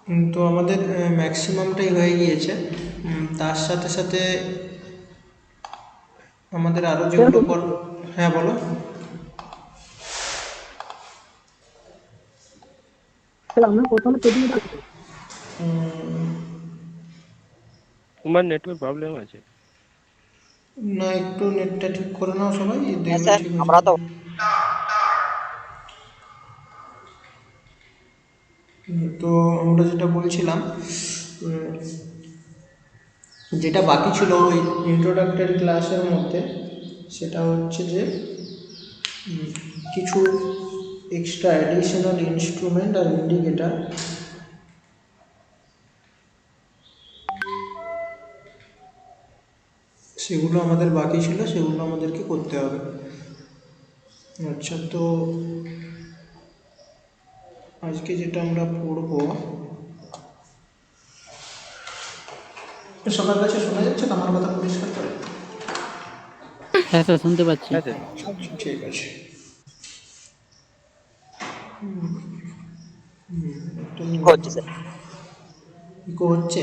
তো আমাদের ম্যাক্সিমামটাই হয়ে গিয়েছে। তার সাথে সাথে আমাদের আরও যেগুলো হ্যাঁ বলো। আমরা প্রথমে পেডিংটা করব। তোমার নেটওয়ার্ক প্রবলেম আছে? না, একটু নেটটা ঠিক করে নাও সবাই, হ্যাঁ দেখবে স্যার, ঠিক হয়ে আমরা যাবে। তো তো আমরা যেটা বলছিলাম, যেটা বাকি ছিল ওই ইন্ট্রোডাক্টরি ক্লাসের মধ্যে, সেটা হচ্ছে যে কিছু extra additional instrument are indicator, সেগুলো আমাদের বাকি ছিল, সেগুলো আমাদেরকে করতে হবে। আচ্ছা, তো আজকে যেটা আমরা পড়বো, সবার কাছে শোনা যাচ্ছে তো আমার কথা পরিষ্কার করে? হ্যাঁ স্যার, শুনতে পাচ্ছি। হ্যাঁ স্যার। ঠিক আছে। ঠিক হচ্ছে স্যার। ইকো হচ্ছে?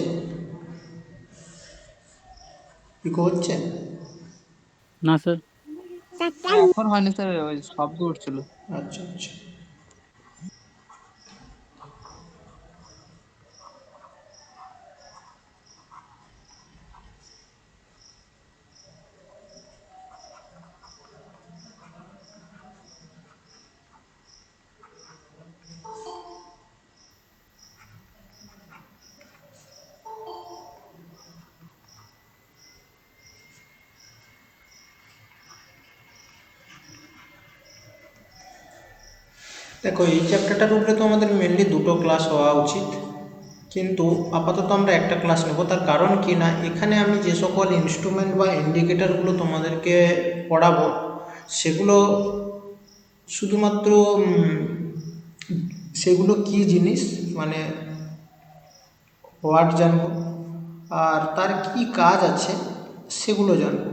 ইকো হচ্ছে? না স্যার। এখন হয়নি স্যার, ওই শব্দ উঠছিল। আচ্ছা আচ্ছা। দেখো, এই চ্যাপ্টারটার উপরে তো আমাদের মেনলি দুটো ক্লাস হওয়া উচিত, কিন্তু আপাতত আমরা একটা ক্লাস নেব। তার কারণ কি না, এখানে আমি যে সকল ইনস্ট্রুমেন্ট বা ইন্ডিকেটারগুলো তোমাদেরকে পড়াবো, সেগুলো শুধুমাত্র সেগুলো কি জিনিস মানে ওয়ার্ড জানবো, আর তার কি কাজ আছে সেগুলো জানবো,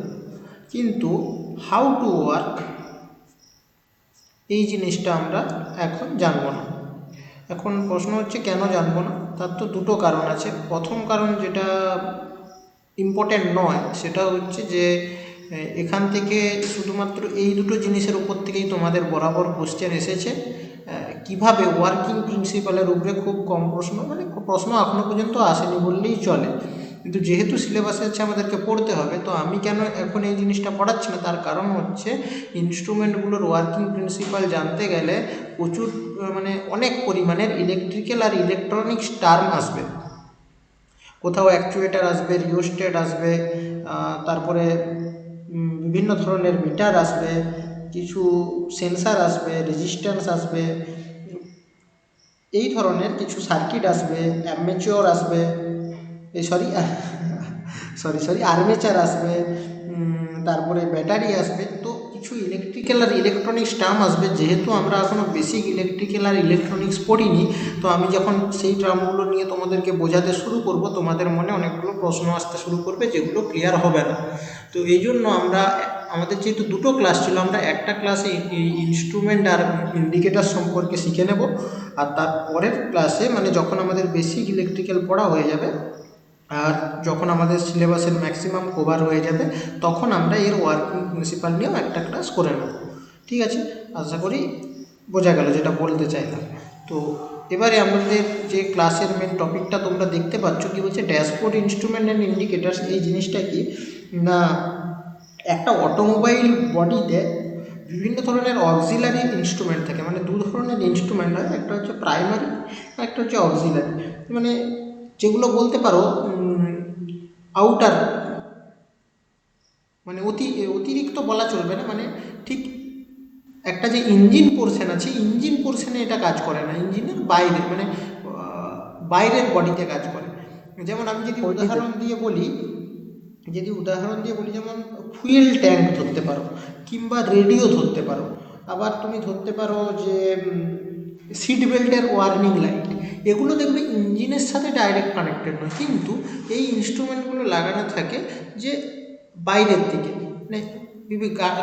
কিন্তু হাউ টু ওয়ার্ক এই জিনিসটা আমরা এখন জানবো না। এখন প্রশ্ন হচ্ছে কেন জানবো না? তার তো দুটো কারণ আছে। প্রথম কারণ, যেটা ইম্পর্ট্যান্ট নয়, সেটা হচ্ছে যে এখান থেকে শুধুমাত্র এই দুটো জিনিসের উপর থেকেই তোমাদের বরাবর কোশ্চেন এসেছে। কিভাবে ওয়ার্কিং প্রিন্সিপালের উপরে খুব কম প্রশ্ন, মানে প্রশ্ন এখনও পর্যন্ত আসেনি বললেই চলে, কিন্তু যেহেতু সিলেবাসে হচ্ছে আমাদেরকে পড়তে হবে, তো আমি কেন এখন এই জিনিসটা পড়াচ্ছি না, তার কারণ হচ্ছে ইনস্ট্রুমেন্টগুলোর ওয়ার্কিং প্রিন্সিপাল জানতে গেলে প্রচুর মানে অনেক পরিমাণের ইলেকট্রিক্যাল আর ইলেকট্রনিক্স টার্ম আসবে। কোথাও অ্যাকচুয়েটার আসবে, রিওস্টেট আসবে, তারপরে বিভিন্ন ধরনের মিটার আসবে, কিছু সেন্সার আসবে, রেজিস্ট্যান্স আসবে, এই ধরনের কিছু সার্কিট আসবে, অ্যামেচিওর আসবে, সরি আর্মেচার আসবে, তারপরে ব্যাটারি আসবে। তো কিছু ইলেকট্রিক্যাল আর ইলেকট্রনিক্স টার্ম আসবে। যেহেতু আমরা এখনও বেসিক ইলেকট্রিক্যাল আর ইলেকট্রনিক্স পড়িনি, তো আমি যখন সেই টার্মগুলো নিয়ে তোমাদেরকে বোঝাতে শুরু করব, তোমাদের মনে অনেকগুলো প্রশ্ন আসতে শুরু করবে, যেগুলো ক্লিয়ার হবে না। তো এই জন্য আমাদের যেহেতু দুটো ক্লাস ছিল, আমরা একটা ক্লাসে ইনস্ট্রুমেন্ট আর ইন্ডিকেটার সম্পর্কে শিখে নেব, আর তারপরের ক্লাসে মানে যখন আমাদের বেসিক ইলেকট্রিক্যাল পড়া হয়ে যাবে আর যখন আমাদের সিলেবাসের ম্যাক্সিমাম কভার হয়ে যাবে, তখন আমরা এর ওয়ার্কিং প্রিন্সিপাল নিয়েও একটা ক্লাস করে নেব। ঠিক আছে, আশা করি বোঝা গেল যেটা বলতে চাইলাম। তো এবারে আমাদের যে ক্লাসের মেন টপিকটা তোমরা দেখতে পাচ্ছ, কি বলছে, ড্যাশবোর্ড ইনস্ট্রুমেন্ট অ্যান্ড ইন্ডিকেটার্স। এই জিনিসটা কি না, একটা অটোমোবাইল বডিতে বিভিন্ন ধরনের অক্সিলারি ইনস্ট্রুমেন্ট থাকে, মানে দু ধরনের ইনস্ট্রুমেন্ট হয়, একটা হচ্ছে প্রাইমারি আর একটা হচ্ছে অক্সিলারি। মানে যেগুলো বলতে পারো আউটার, মানে অতিরিক্ত বলা চলবে না, মানে ঠিক একটা যে ইঞ্জিন পোর্শন আছে, ইঞ্জিন পোর্শনে এটা কাজ করে না, ইঞ্জিনের বাইরে মানে বাইরের বডিতে কাজ করে। যেমন আমি যদি উদাহরণ দিয়ে বলি, যেমন ফুয়েল ট্যাঙ্ক ধরতে পারো, কিংবা রেডিও ধরতে পারো, আবার তুমি ধরতে পারো যে সিট বেল্টের ওয়ার্নিং লাইট। এগুলো দেখবে ইঞ্জিনের সাথে ডাইরেক্ট কানেক্টেড নয়, কিন্তু এই ইনস্ট্রুমেন্টগুলো লাগানো থাকে যে বাইরের দিকে, মানে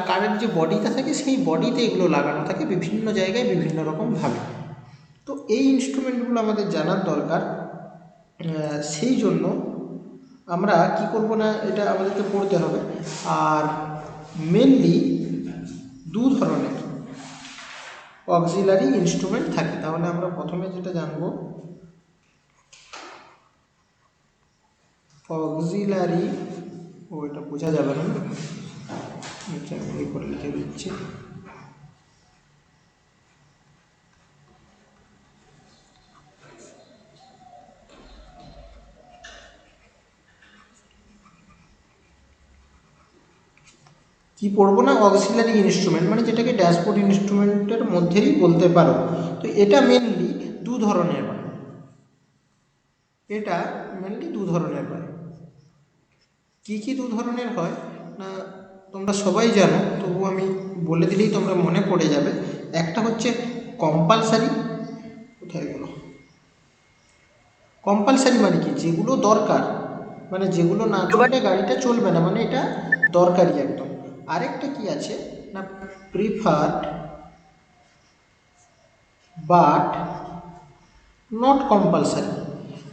কারের যে বডিটা থাকে সেই বডিতে এগুলো লাগানো থাকে বিভিন্ন জায়গায় বিভিন্ন রকমভাবে। তো এই ইনস্ট্রুমেন্টগুলো আমাদের জানার দরকার। সেই জন্য আমরা কি করব না, এটা আমাদেরকে পড়তে হবে। আর মেনলি দু ধরনের অক্সিলারি ইনস্ট্রুমেন্ট থাকে। তাহলে আমরা প্রথমে যেটা জানবো, অক্সিলারি, এটা বোঝা যাবে না, আচ্ছা এই করে লিখে দিচ্ছি। কি পড়বো না, অক্সিলারি ইনস্ট্রুমেন্ট, মানে যেটাকে ড্যাশবোর্ড ইনস্ট্রুমেন্টের মধ্যেই বলতে পারো। তো এটা মেনলি দু ধরনের হয়, এটা মেনলি দু ধরনের হয়। কী কী দু ধরনের হয় না তোমরা সবাই জানো, তবু আমি বলে দিলেই তোমরা মনে পড়ে যাবে। একটা হচ্ছে কম্পালসারি, কোথায় গেল, কম্পালসারি মানে কি, যেগুলো দরকার, মানে যেগুলো না চললে গাড়িটা চলবে না, মানে এটা দরকারি একদম। আরেকটা কি আছে না, প্রিফার্ড বাট নট কম্পালসারি,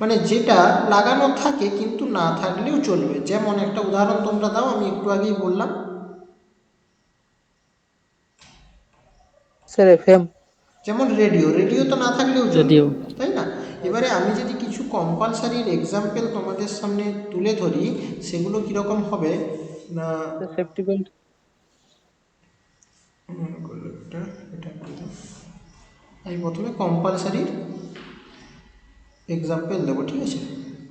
মানে যেটা লাগানো থাকে কিন্তু না থাকলেও চলবে। যেমন একটা উদাহরণ তোমরা দাও, আমি একটু আগেই বললাম। Sir FM. যেমন রেডিও, রেডিও তো না থাকলেও চলবে, যদিও তাই না? এবারে আমি যদি কিছু কম্পালসারির এক্সাম্পল তোমাদের সামনে তুলে ধরি, সেগুলো কীরকম হবে না, সেফটি বেল্ট। এটা এটা করে দাও। আমি প্রথমে কম্পালসারির এক্সাম্পল দেবো, ঠিক আছে?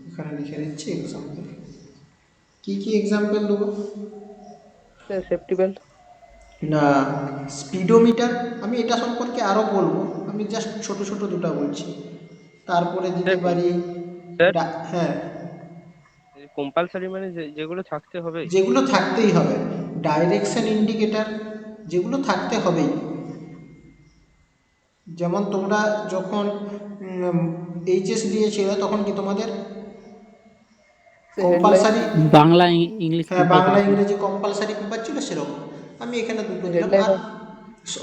এখানে লিখে দিচ্ছি এক্সাম্পল। কী কী এক্সাম্পল দেবো স্যার সেফটি বেল্ট। না, স্পিডোমিটার, আমি এটা সম্পর্কে আরও বলবো, আমি জাস্ট ছোট ছোট দুটো বলছি। তারপরে দিতে পারি স্যার হ্যাঁ, কম্পালসারি মানে যেগুলো থাকতে হবে। যেগুলো থাকতেই হবে, ডাইরেকশন ইন্ডিকেটার, যেগুলো থাকতে হবেই। যেমন তোমরা যখন এইচএস দিয়েছিলে তখন কি তোমাদের হেডলাইট। কম্পালসারি, বাংলা ইংলিশ হ্যাঁ পেপার বাংলা দিয়েছিল। ইংরেজি কম্পালসারি পেপার ছিল সেরকম। আমি এখানে দুটো দিলাম, হেডলাইট। আর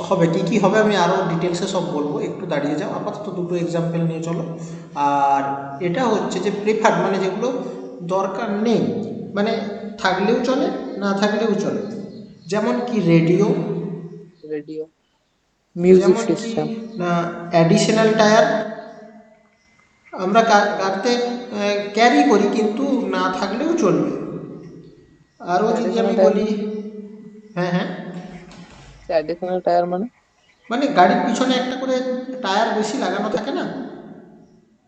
হবে কি কি হবে আমি আরও ডিটেলসে সব বলবো, একটু দাঁড়িয়ে যাও, আপাতত দুটো এক্সাম্পল নিয়ে চলো। আর এটা হচ্ছে যে প্রেফার, মানে যেগুলো দরকার নেই, মানে থাকলেও চলে না থাকলেও চলে। যেমন কি রেডিও, রেডিও। মিউজিক যেমন কি সিস্টেম। না অ্যাডিশনাল টায়ার, আমরা গাড়িতে ক্যারি করি কিন্তু না থাকলেও চলবে। আরও যদি অ্যাডিশনাল আমি টায়ার বলি, মানে? হ্যাঁ হ্যাঁ, অ্যাডিশনাল টায়ার মানে? মানে গাড়ির পিছনে একটা করে টায়ার বেশি লাগানো থাকে না,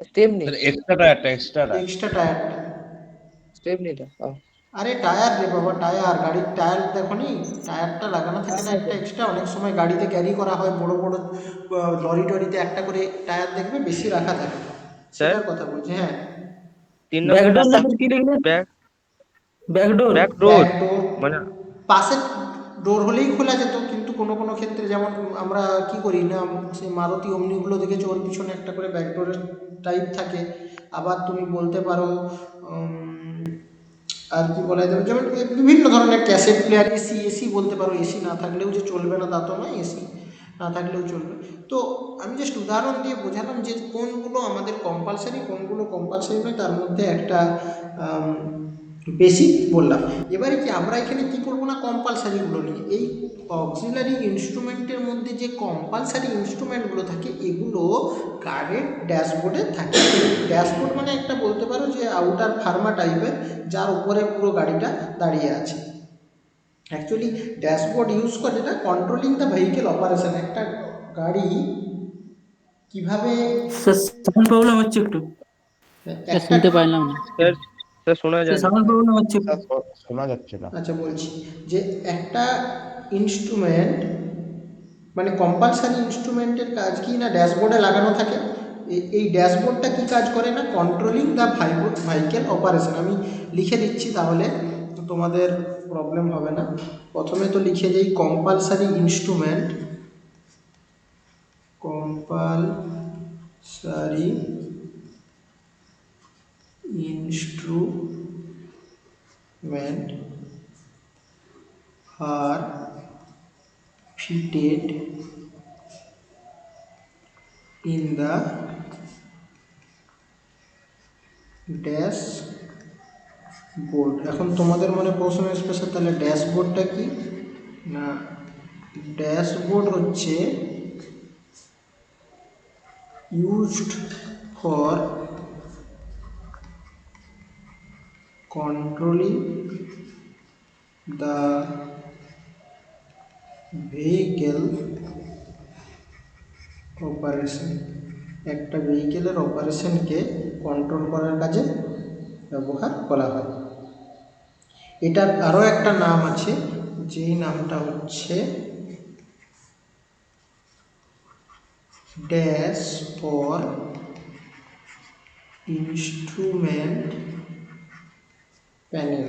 স্টেপনি। এক্সট্রা টায়ারটা এক্সট্রা টায়ার। এক্সট্রা টায়ারটা। স্টেপনিটা। ও আরে টায়ার রে বাবা, টায়ার, গাড়ির টায়ার দেখো নি, টায়ারটা লাগানো থাকে না একটা এক্সট্রা, অনেক সময় গাড়িতে ক্যারি করা হয়, বড় বড় লরি টরিতে একটা করে টায়ার দেখবে বেশি রাখা থাকে, স্যার সেটার কথা বলছি। হ্যাঁ, 3 নম্বর back back door. Back door back door, মানে। পাশের ডোর হলেই খোলা যেত, কিন্তু কোনো কোনো ক্ষেত্রে যেমন আমরা কি করি না, সেই মারুতি ওমনিগুলো দেখেছো, ওর পিছনে একটা করে ব্যাক ডোরের টাইপ থাকে। আবার তুমি বলতে পারো আর কি বলা যেতে পারে, যেমন বিভিন্ন ধরনের ক্যাসেট প্লেয়ার, এসি, এসি বলতে পারো, এসি না থাকলেও যে চলবে না তা তো নয়, এসি না থাকলেও চলবে। তো আমি জাস্ট উদাহরণ দিয়ে বোঝালাম যে কোনগুলো আমাদের কম্পালসারি, কোনগুলো কম্পালসারি নয়, তার মধ্যে একটা বেসিক বললাম। এবারে কি আমরা এখানে কি করবো না, কম্পালসারিগুলো নিয়ে, এই অক্সিলারি ইনস্ট্রুমেন্টের মধ্যে যে কম্পালসারি ইনস্ট্রুমেন্টগুলো থাকে এগুলো গাড়ির ড্যাশবোর্ডে থাকে। ড্যাশবোর্ড মানে একটা বলতে পারো যে আউটার ফার্মা টাইপের, যার উপরে পুরো গাড়িটা দাঁড়িয়ে আছে। অ্যাকচুয়ালি ড্যাশবোর্ড ইউজ করে এটা কন্ট্রোলিং দ্য ভেহিকেল অপারেশন, একটা গাড়ি কিভাবে সাউন্ড প্রবলেম হচ্ছে একটু, একটা, শুনতে পাইলাম না। স্যার স্যার শোনা যায় না। সাউন্ড প্রবলেম হচ্ছে একটু। শোনা যাচ্ছে না। আচ্ছা বলছি যে একটা ইনস্ট্রুমেন্ট, মানে কম্পালসারি ইনস্ট্রুমেন্টের কাজ কি না ড্যাশবোর্ডে লাগানো থাকে। এই ড্যাশবোর্ডটা কি কাজ করে না, কন্ট্রোলিং দ্য ভেহিকেল অপারেশন। আমি লিখে দিচ্ছি তাহলে তো তোমাদের প্রবলেম হবে না। প্রথমে তো লিখে দিই compulsory instrument, compulsory instrument are fitted in the dash board. এখন তোমাদের মনে প্রশ্ন আসবে তাহলে ড্যাশবোর্ডটা কি না, ড্যাশবোর্ড হচ্ছে used for controlling the vehicle operation, একটা ভেহিকেলের অপারেশনকে কন্ট্রোল করার কাজে ব্যবহার করা হয়। এটার আরও একটা নাম আছে, যেই নামটা হচ্ছে ড্যাশ ফর ইনস্ট্রুমেন্ট প্যানেল,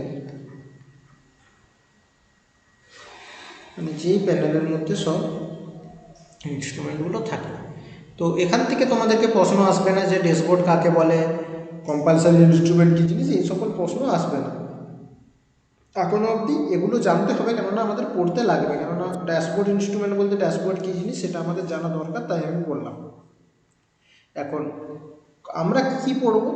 মানে যেই প্যানেলের মধ্যে সব ইনস্ট্রুমেন্টগুলো থাকে। তো এখান থেকে তোমাদেরকে প্রশ্ন আসবে না যে ড্যাশবোর্ড কাকে বলে, কম্পালসারি ইনস্ট্রুমেন্ট কী জিনিস, এই সকল প্রশ্ন আসবে না এখনো অবধি। এগুলো জানতে হবে, কেননা আমাদের পড়তে লাগবে, কেননা ড্যাশবোর্ড ইনস্ট্রুমেন্ট বলতে ড্যাশবোর্ড কী জিনিস সেটা আমাদের জানা দরকার, তাই আমি বললাম। এখন আমরা কী পড়ব,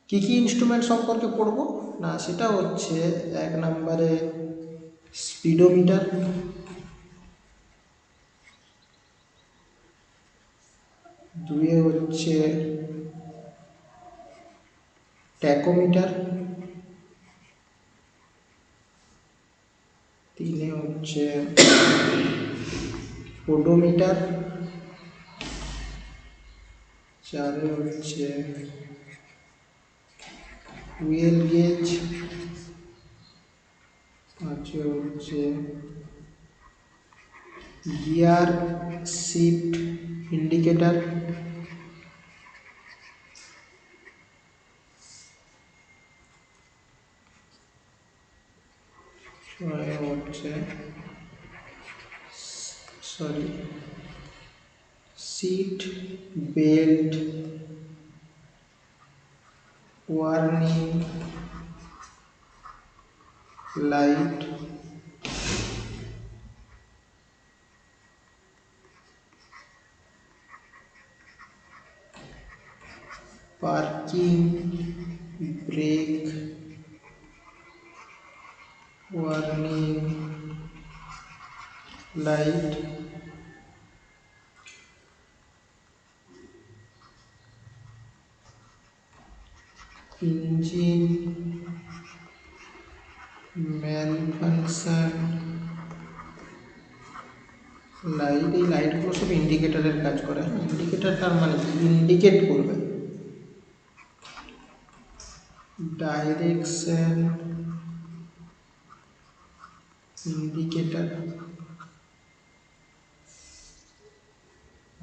কী কী ইনস্ট্রুমেন্ট সম্পর্কে পড়ব না, সেটা হচ্ছে 1 নম্বরে স্পিডোমিটার, 2 হচ্ছে ট্যাকোমিটার, 3 হচ্ছে ওডোমিটার, 4 হচ্ছে হুইল গেজ, 5 হচ্ছে গিয়ার শিফট ইন্ডিকেটর, 6 হচ্ছে seat belt warning light, parking brake warning light, engine malfunction light. এই লাইটগুলো সব ইন্ডিকেটরের কাজ করে। ইন্ডিকেটরটার মানে কি, ইন্ডিকেট করবে। ডাইরেকশন ইন্ডিকেটর,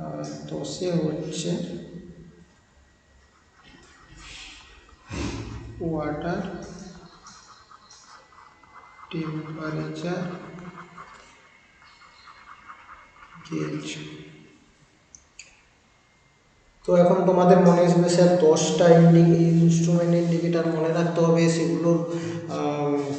আর 10 হচ্ছে ওয়াটার টেম্পারেচার গেজ। তো এখন তোমাদের মনে আসবে স্যার 10টা ইনস্ট্রুমেন্ট ইন্ডিকেটার মনে রাখতে হবে, সেগুলো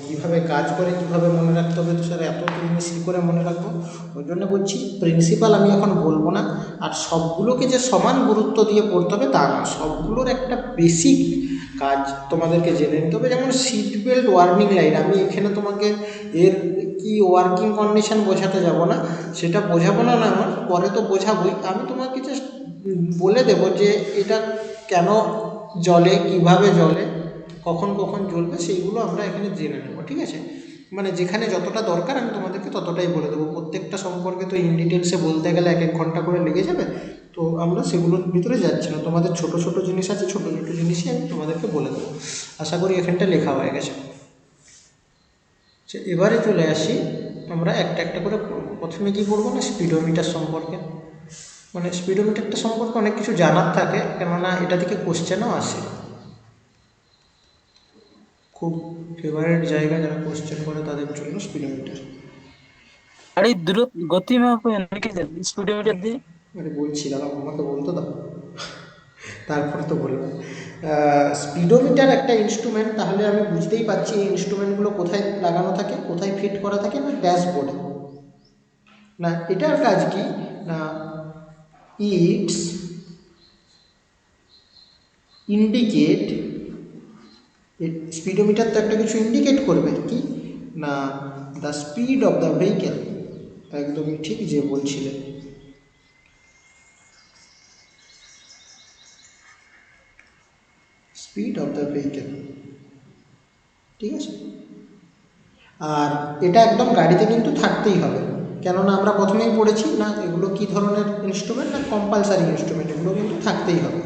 কীভাবে কাজ করে কীভাবে মনে রাখতে হবে, তো স্যার এত জিনিস কী করে মনে রাখবো। ওই জন্য বলছি প্রিন্সিপাল আমি এখন বলবো না, আর সবগুলোকে যে সমান গুরুত্ব দিয়ে পড়তে হবে তা না, সবগুলোর একটা বেসিক কাজ তোমাদেরকে জেনে নিতে হবে। যেমন সিট বেল্ট ওয়ার্নিং লাইট, আমি এখানে তোমাকে এর কি ওয়ার্কিং কন্ডিশন বোঝাতে যাব না, সেটা বোঝাবো না, আমার পরে তো বোঝাবোই। আমি তোমাকে জাস্ট বলে দেবো যে এটা কেন জ্বলে, কিভাবে জ্বলে, কখন কখন জ্বলবে, সেইগুলো আমরা এখানে জেনে নেব, ঠিক আছে। মানে যেখানে যতটা দরকার আমি তোমাদেরকে ততটাই বলে দেবো। প্রত্যেকটা সম্পর্কে তো ইন ডিটেলসে বলতে গেলে 1-1 ঘন্টা করে লেগে যাবে, তো আমরা সেগুলোর ভিতরে যাচ্ছি না। তোমাদের ছোট ছোট জিনিস আছে, ছোট ছোট জিনিসই আমি তোমাদেরকে বলে দেবো। আশা করি এখানটা লেখা হয়ে গেছে। এবারে চলে আসি, আমরা একটা একটা করে প্রথমে কী পড়বো না, স্পিডোমিটার সম্পর্কে। মানে স্পিডোমিটারটা সম্পর্কে অনেক কিছু জানার থাকে, কেননা এটা থেকে কোশ্চেনও আসে। খুব ফেভারিট জায়গা যারা কোশ্চেন করে তাদের জন্য স্পিডোমিটার। গাড়ির দ্রুত গতি মাপে নাকি স্পিডোমিটার দিয়ে? মানে বলছি দাদা, আমাকে বলতে দাও, তারপর তো বলবো। স্পিডোমিটার একটা ইনস্ট্রুমেন্ট, তাহলে আমি বুঝতেই পারছি এই ইনস্ট্রুমেন্টগুলো কোথায় লাগানো থাকে, কোথায় ফিট করা থাকে না, ড্যাশবোর্ডে। না এটার কাজ কি না, ইটস ইন্ডিকেট, স্পিডোমিটার তো একটা কিছু ইন্ডিকেট করবে, কি না the speed of the vehicle, একদমই ঠিক যে বলছিলেন। স্পিড অফ দ্য ভেহিকেল, ঠিক আছে। আর এটা একদম গাড়িতে কিন্তু থাকতেই হবে, কেননা আমরা প্রথমেই পড়েছি না এগুলো কি ধরনের ইনস্ট্রুমেন্ট, না কম্পালসারি ইনস্ট্রুমেন্ট, এগুলো কিন্তু থাকতেই হবে।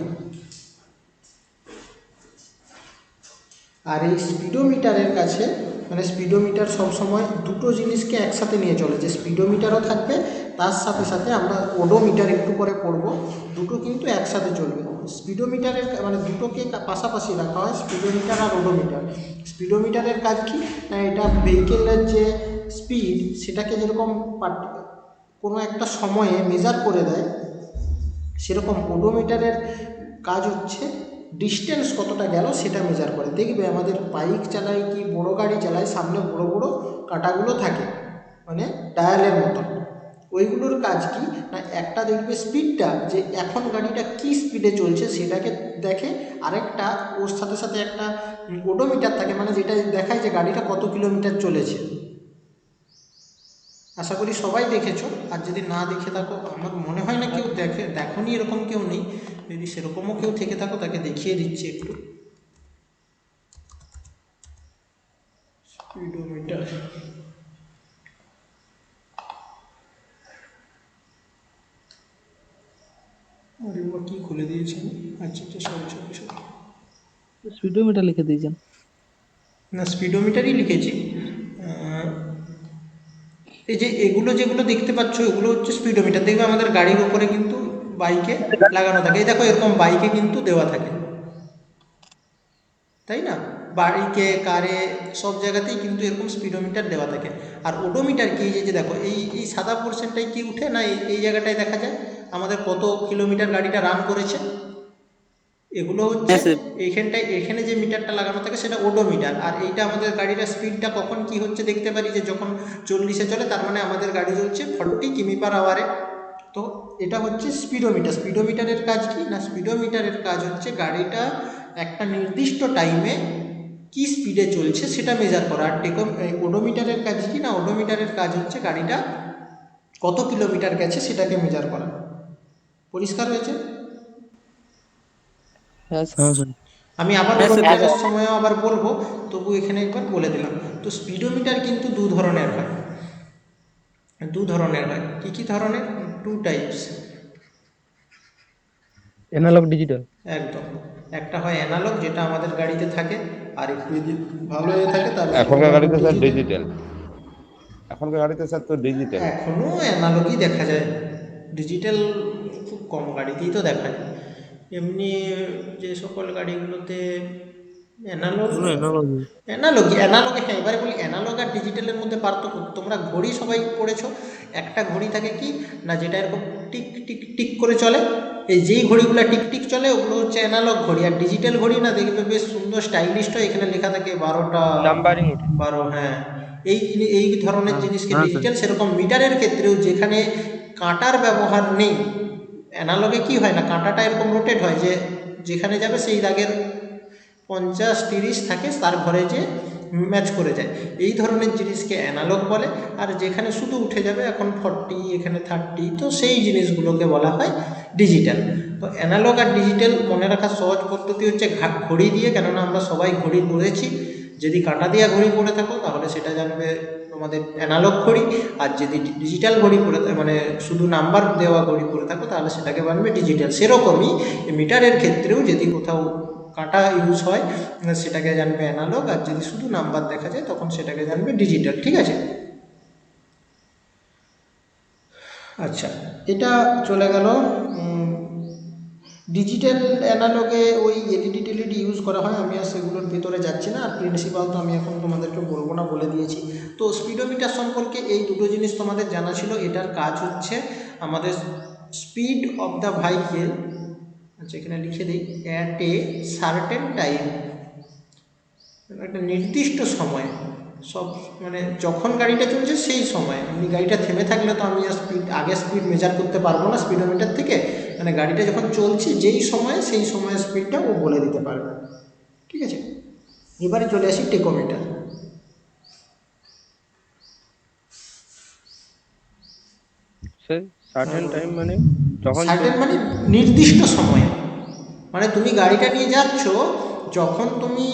আর এই স্পিডোমিটারের কাছে মানে স্পিডোমিটার সবসময় দুটো জিনিসকে একসাথে নিয়ে চলে, যে স্পিডোমিটারও থাকবে তার সাথে সাথে আমরা ওডোমিটার একটু পরে পড়বো, দুটো কিন্তু একসাথে চলবে। স্পিডোমিটারের মানে দুটোকে পাশাপাশি রাখা হয়, স্পিডোমিটার আর ওডোমিটার। স্পিডোমিটারের কাজ কি না এটা ভেহিকেলের যে স্পিড সেটাকে যেরকম কোনো একটা সময়ে মেজার করে দেয়, সেরকম ওডোমিটারের কাজ হচ্ছে ডিস্টেন্স কতটা গেল সেটা মেজার করে। দেখবে আমাদের বাইক চালাই কি বড় গাড়ি চালাই, সামনে বড় বড় কাঁটাগুলো থাকে মানে ডায়ালের মতন, ওইগুলোর কাজ কি না একটা দেখবে স্পিডটা, যে এখন গাড়িটা কি স্পিডে চলছে সেটাকে দেখে, আরেকটা ওর সাথে সাথে একটা ওডোমিটার থাকে মানে যেটা দেখায় যে গাড়িটা কত কিলোমিটার চলেছে। আশা করি সবাই দেখেছো, আর যদি না দেখে থাকো, আমার মনে হয় না কেউ দেখোনি এরকম কেউ নেই, যদি সেরকমও কেউ থেকে থাকো তাকে দেখিয়ে দিচ্ছি একটু। স্পিডোমিটার, আরে বাবা কি খুলে দিয়েছি আমি, আচ্ছা সরি সরি সরি, স্পিডোমিটার লিখে দিয়েছেন। না স্পিডোমিটারই লিখেছি। এই যে এগুলো যেগুলো দেখতে পাচ্ছ এগুলো হচ্ছে স্পিডোমিটার, দেখবে আমাদের গাড়ির উপরে কিন্তু বাইকে লাগানো থাকে, এই দেখো এরকম বাইকে কিন্তু দেওয়া থাকে, তাই না, বাইকে কারে সব জায়গাতেই কিন্তু এরকম স্পিডোমিটার দেওয়া থাকে। আর ওডোমিটার কি, এই যে দেখো এই এই সাদা পোর্শনটাই কি উঠে না এই জায়গাটায় দেখা যায় আমাদের কত কিলোমিটার গাড়িটা রান করেছে, এগুলো হচ্ছে এইখানটায়, এখানে যে মিটারটা লাগানো থাকে সেটা ওডোমিটার। আর এইটা আমাদের গাড়িটার স্পিডটা কখন কি হচ্ছে দেখতে পারি, যে যখন 40-এ চলে তার মানে আমাদের গাড়ি চলছে 40 কিমি/আওয়ারে, তো এটা হচ্ছে স্পিডোমিটার। স্পিডোমিটারের কাজ কি না স্পিডোমিটারের কাজ হচ্ছে গাড়িটা একটা নির্দিষ্ট টাইমে কি স্পিডে চলছে সেটা মেজার করা। আর ওডোমিটারের কাজ কি না ওডোমিটারের কাজ হচ্ছে গাড়িটা কত কিলোমিটার গেছে সেটাকে মেজার করা। পরিষ্কার হয়েছে? হ্যাঁ আমি আবার ওডোমিটারের সময়ও আবার বলবো, তবু এখানে একবার বলে দিলাম। তো স্পিডোমিটার কিন্তু দু ধরনের হয়, কি কি ধরনের, 2 টাইপস। Analogue digital. একদম, একটা হয় অ্যানালগ যেটা আমাদের গাড়িতে থাকে, আর একটু যদি ভালো হয়ে থাকে তাহলে এখনকার গাড়িতে স্যার ডিজিটাল, এখনকার গাড়িতে স্যার তো ডিজিটাল। এখনও অ্যানালগই দেখা যায়, ডিজিটাল খুব কম গাড়িতেই তো দেখা যায়। এমনি যে সকল গাড়িগুলোতে অ্যানালগে হ্যাঁ, এবারে বলি অ্যানালগ আর ডিজিটালের মধ্যে পার্থক্য। তোমরা ঘড়ি সবাই পড়েছো, একটা ঘড়ি থাকে কি না যেটা এরকম টিক টিক টিক করে চলে, এই যেই ঘড়িগুলো টিক টিক চলে ওগুলো হচ্ছে অ্যানালগ ঘড়ি। আর ডিজিটাল ঘড়ি না দেখবে বেশ সুন্দর স্টাইলিশ হয়, এখানে লেখা থাকে 12টা নাম্বারিং ওঠে। 12, হ্যাঁ এই ধরনের জিনিসকে ডিজিটাল। সেরকম মিটারের ক্ষেত্রেও যেখানে কাঁটার ব্যবহার নেই, অ্যানালগে কি হয় না কাঁটাটা এরকম রোটেট হয়, যে যেখানে যাবে সেই দাগের 50-30 থাকে তার ঘরে যে ম্যাচ করে যায়, এই ধরনের জিনিসকে অ্যানালগ বলে। আর যেখানে শুধু উঠে যাবে এখন 40 এখানে 30, তো সেই জিনিসগুলোকে বলা হয় ডিজিটাল। তো অ্যানালগ আর ডিজিটাল মনে রাখার সহজ পদ্ধতি হচ্ছে ঘড়ি দিয়ে, কেননা আমরা সবাই ঘড়ি পড়েছি। যদি কাঁটা দিয়ে ঘড়ি পরে থাকো তাহলে সেটা জানবে তোমাদের অ্যানালগ ঘড়ি, আর যদি ডিজিটাল ঘড়ি পরে মানে শুধু নাম্বার দেওয়া ঘড়ি পরে থাকো তাহলে সেটাকে জানবে ডিজিটাল। সেরকমই মিটারের ক্ষেত্রেও যদি কোথাও কাঁটা ইউজ হয় সেটাকে জানবে অ্যানালগ, আর যদি শুধু নাম্বার দেখা যায় তখন সেটাকে জানবে ডিজিটাল। ঠিক আছে, আচ্ছা এটা চলে গেল। ডিজিটাল অ্যানালগে ওই এলইডি টেলইডি ইউজ করা হয়, আমি আর সেগুলোর ভেতরে যাচ্ছি না, আর প্রিন্সিপাল তো আমি এখন তোমাদেরকে বলবো না, বলে দিয়েছি। তো স্পিডোমিটার সম্পর্কে এই দুটো জিনিস তোমাদের জানা ছিল। এটার কাজ হচ্ছে আমাদের স্পিড অফ দ্য ভেহিকেল, আচ্ছা এখানে লিখে দিই, অ্যাট এ সার্টেন টাইম, একটা নির্দিষ্ট সময়, সব মানে যখন গাড়িটা চলছে সেই সময়। এমনি গাড়িটা থেমে থাকলে তো আমি আর স্পিড মেজার করতে পারবো না স্পিডোমিটার থেকে, মানে গাড়িটা যখন চলছে যেই সময়ে সেই সময়ের স্পিডটা ও বলে দিতে পারবে। ঠিক আছে, এবারে চলে আসি টেকোমিটার। সে সার্টেন টাইম মানে যখন সার্টেন চলছে মানে নির্দিষ্ট সময়ে, মানে তুমি গাড়িটা নিয়ে যাচ্ছ, যখন তুমি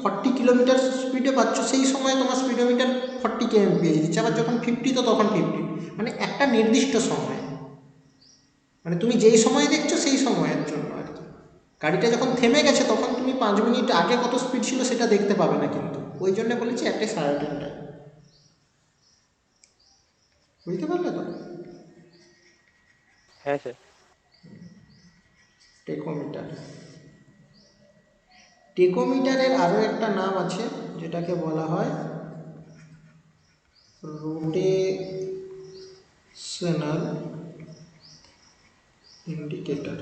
40 কিলোমিটার স্পিডে পাচ্ছ সেই সময় তোমার স্পিডোমিটার 40 kmph দিচ্ছে, আবার যখন 50 তো তখন 50, মানে একটা নির্দিষ্ট সময়, মানে তুমি যেই সময় দেখছো সেই সময়ের জন্য আর কি। গাড়িটা যখন থেমে গেছে তখন তুমি 5 মিনিট আগে কত স্পিড ছিল সেটা দেখতে পাবে না, কিন্তু ওই জন্য বলেছি একটা সার্টেন টাইম। বুঝতে পারলে তো? হ্যাঁ স্যার। টেকোমিটার, টেকোমিটারের আরও একটা নাম আছে যেটাকে বলা হয় রোটেশনাল ইন্ডিকেটর।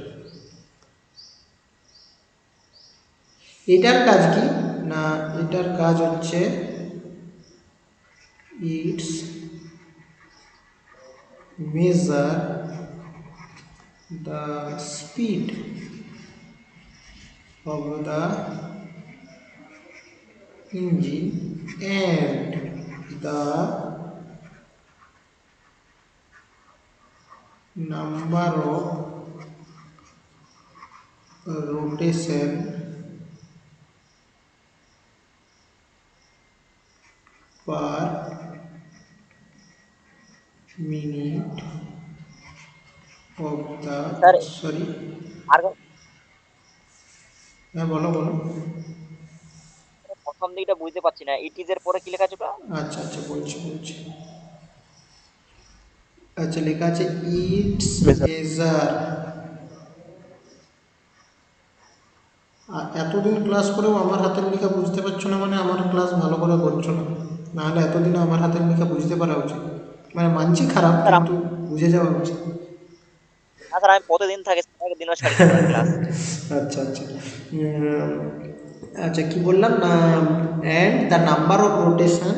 এটার কাজ কি না, এটার কাজ হচ্ছে it's measure the speed of the engine and the number of rotation per minute of the sir sorry আর হ্যাঁ বলো বলো। প্রথম দিকটা বুঝতে পারছি না, ইটিজ এর পরে কি লেখা আছে ওটা? আচ্ছা আচ্ছা বলছি বলছি। আচ্ছা লেখা আছে ইটস মেজার। এতদিন ক্লাস করেও আমার হাতের লেখা বুঝতে পারছো না, মানে আমার ক্লাস ভালো করে করছো না, নাহলে এতদিনে আমার হাতের লেখা বুঝতে পারা উচিত। মানে মানছি খারাপ, স্যার কিন্তু বুঝে যাওয়া উচিত। না স্যার, আমি প্রতিদিন থাকি, দিনও ছাড়ি না স্যার ক্লাস। আচ্ছা আচ্ছা আচ্ছা কি বললাম না, and the number of rotation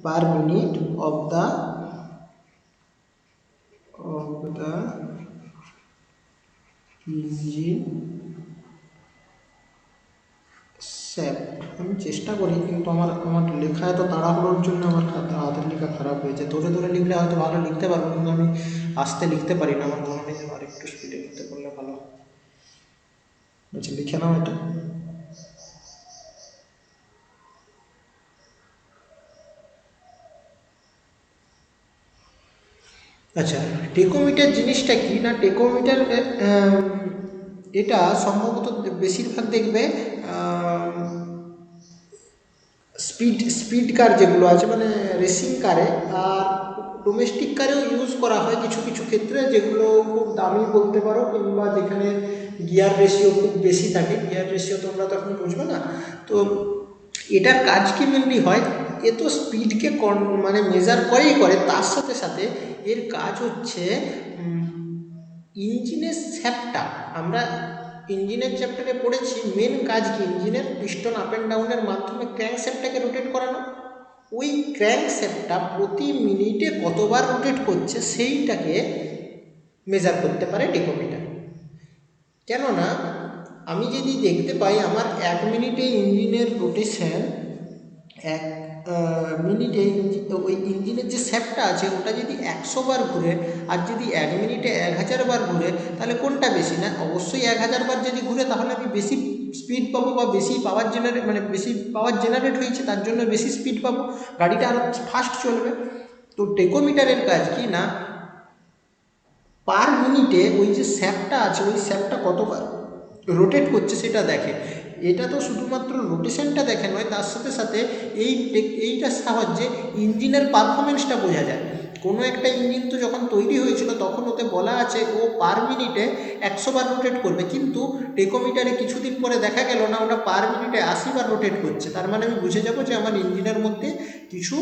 per minute of the engine shaft. আমি চেষ্টা করি, কিন্তু আমার আমার লেখা এত তাড়াহুড়োর জন্য আমার হাতের লেখা খারাপ হয়েছে। ধরে ধরে লিখলে হয়তো ভালো লিখতে পারবো, কিন্তু আমি আস্তে লিখতে পারি না, আমার মনে হয় আর একটু স্পিডে লিখতে পারলে ভালো। আচ্ছা লিখে নাও এটা। আচ্ছা টেকোমিটার জিনিসটা কি না, টেকোমিটার এটা সম্ভবত বেশিরভাগ দেখবে স্পিড কার যেগুলো আছে, মানে রেসিং কারে আর ডোমেস্টিক কারেও ইউজ করা হয় কিছু কিছু ক্ষেত্রে, যেগুলো খুব দামি বলতে পারো, কিংবা যেখানে গিয়ার রেশিও খুব বেশি থাকে। গিয়ার রেশিও তোমরা তখন বুঝবে না। তো এটার কাজ কি মেনলি হয়, এ তো স্পিডকে মানে মেজার করেই করে, তার সাথে সাথে এর কাজ হচ্ছে ইঞ্জিনের শ্যাফটটা। আমরা ইঞ্জিনের চ্যাপ্টারে পড়েছি মেন কাজ কি, ইঞ্জিনের পিস্টন আপ অ্যান্ড ডাউনের মাধ্যমে ক্র্যাঙ্কশ্যাফটটাকে রোটেট করানো। ওই ক্র্যাঙ্কশ্যাফটটা প্রতি মিনিটে কতবার রোটেট করছে সেইটাকে মেজার করতে পারে টেকোমিটার। কেননা আমি যদি দেখতে পাই আমার 1 মিনিটে ইঞ্জিনের রোটেশন, 1 মিনিটে ওই ইঞ্জিনের যে শ্যাফটটা আছে ওটা যদি 100 বার ঘুরে, আর যদি 1 মিনিটে 1000 বার ঘুরে, তাহলে কোনটা বেশি? না অবশ্যই 1000 বার যদি ঘুরে তাহলে আমি বেশি স্পিড পাবো, বা বেশি পাওয়ার মানে বেশি পাওয়ার জেনারেট হয়েছে তার জন্য বেশি স্পিড পাবো, গাড়িটা আরও ফাস্ট চলবে। তো টেকোমিটারের কাজ কি না, পার মিনিটে ওই যে শ্যাফটটা আছে ওই শ্যাফটটা কতবার রোটেট করছে সেটা দেখে। এটা তো শুধুমাত্র রোটেশনটা দেখে নয়, তার সাথে সাথে এইটার সাহায্যে ইঞ্জিনের পারফরমেন্সটা বোঝা যায়। কোনো একটা ইঞ্জিন তো যখন তৈরি হয়েছিল তখন ওতে বলা আছে ও পার মিনিটে 100 বার রোটেট করবে, কিন্তু টেকোমিটারে কিছুদিন পরে দেখা গেল না ওটা পার মিনিটে 80 বার রোটেট করছে। তার মানে আমি বুঝে যাব যে আমার ইঞ্জিনের মধ্যে কিছু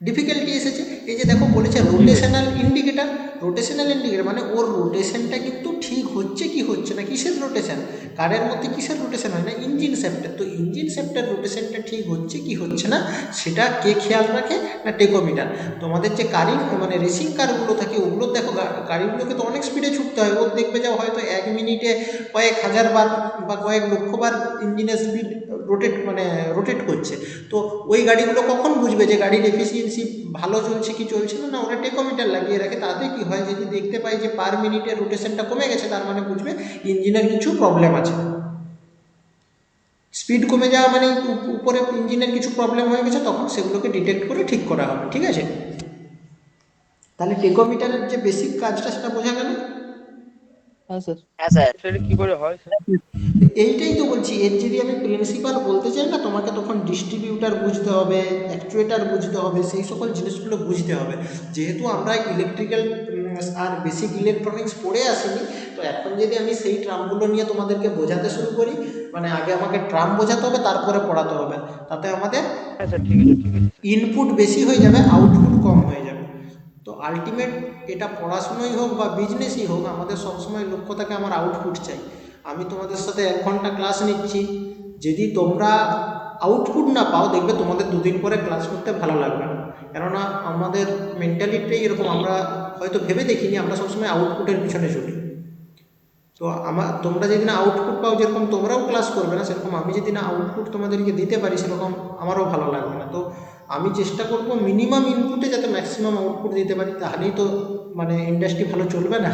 ডিফিকাল্টি এসেছে। এই যে দেখো বলেছে রোটেশনাল ইন্ডিকেটার, রোটেশনাল ইন্ডিকেটার মানে ওর রোটেশনটা কিন্তু ঠিক হচ্ছে কি হচ্ছে না। কিসের রোটেশন? কারের মধ্যে কিসের রোটেশন হয় না? ইঞ্জিন শ্যাফটের। তো ইঞ্জিন শ্যাফটের রোটেশনটা ঠিক হচ্ছে কি হচ্ছে না সেটা কে খেয়াল রাখে না টেকোমিটার। তোমাদের যে কারিং মানে রেসিং কারগুলো থাকে ওগুলো দেখো, গাড়িগুলোকে তো অনেক স্পিডে ছুটতে হয়। ওর দেখবে যাও হয়তো 1 মিনিটে কয়েক হাজার বার বা কয়েক লক্ষ বার ইঞ্জিনের স্পিড রোটেট করছে। তো ওই গাড়িগুলো কখন বুঝবে যে গাড়ির এফিসিয়েন্সি ভালো চলছে কি চলছে না? না, ওরা টেকোমিটার লাগিয়ে রাখে। তাতে কি হয়, যদি দেখতে পাই যে পার মিনিটে রোটেশনটা কমে গেছে, তার মানে বুঝবে ইঞ্জিনের কিছু প্রবলেম আছে। স্পিড কমে যাওয়া মানে উপরে ইঞ্জিনের কিছু প্রবলেম হয়ে গেছে, তখন সেগুলোকে ডিটেক্ট করে ঠিক করা হবে। ঠিক আছে, তাহলে টেকোমিটারের যে বেসিক কাজটা সেটা বোঝা গেল। হ্যাঁ স্যার। হ্যাঁ স্যার। সেটা কি করে হয় স্যার? এইটাই তো বলছি, এর যদি আমি প্রিন্সিপাল বলতে চাই না, তোমাকে তখন ডিস্ট্রিবিউটার বুঝতে হবে, অ্যাকচুয়েটার বুঝতে হবে, সেই সকল জিনিসগুলো বুঝতে হবে। যেহেতু আমরা ইলেকট্রিক্যাল আর বেসিক ইলেকট্রনিক্স পড়ে আসিনি, তো এখন যদি আমি সেই ট্রামগুলো নিয়ে তোমাদেরকে বোঝাতে শুরু করি, মানে আগে আমাকে ট্রাম বোঝাতে হবে তারপরে পড়াতে হবে, তাতে আমাদের হ্যাঁ স্যার, ঠিক আছে ঠিক আছে স্যার। ইনপুট বেশি হয়ে যাবে, আউটপুট কম হয়ে যাবে। তো আলটিমেট এটা পড়াশুনোই হোক বা বিজনেসই হোক, আমাদের সবসময় লক্ষ্য থাকে আমার আউটপুট চাই। আমি তোমাদের সাথে 1 ঘন্টা ক্লাস নিচ্ছি, যদি তোমরা আউটপুট না পাও, দেখবে তোমাদের 2 দিন পরে ক্লাস করতে ভালো লাগবে না। কেননা আমাদের মেন্টালিটিটাই এরকম, আমরা হয়তো ভেবে দেখিনি, আমরা সবসময় আউটপুটের পিছনে ছুটি। তো তোমরা যেদিন আউটপুট পাও, যেরকম তোমরাও ক্লাস করবে না, সেরকম আমি যদি না আউটপুট তোমাদেরকে দিতে পারি, সেরকম আমারও ভালো লাগবে না। তো আমি চেষ্টা করব মিনিমাম ইনপুটে যাতে ম্যাক্সিমাম আউটপুট দিতে পারি, তাহলেই তো মানে ইন্ডাস্ট্রি ভালো চলবে না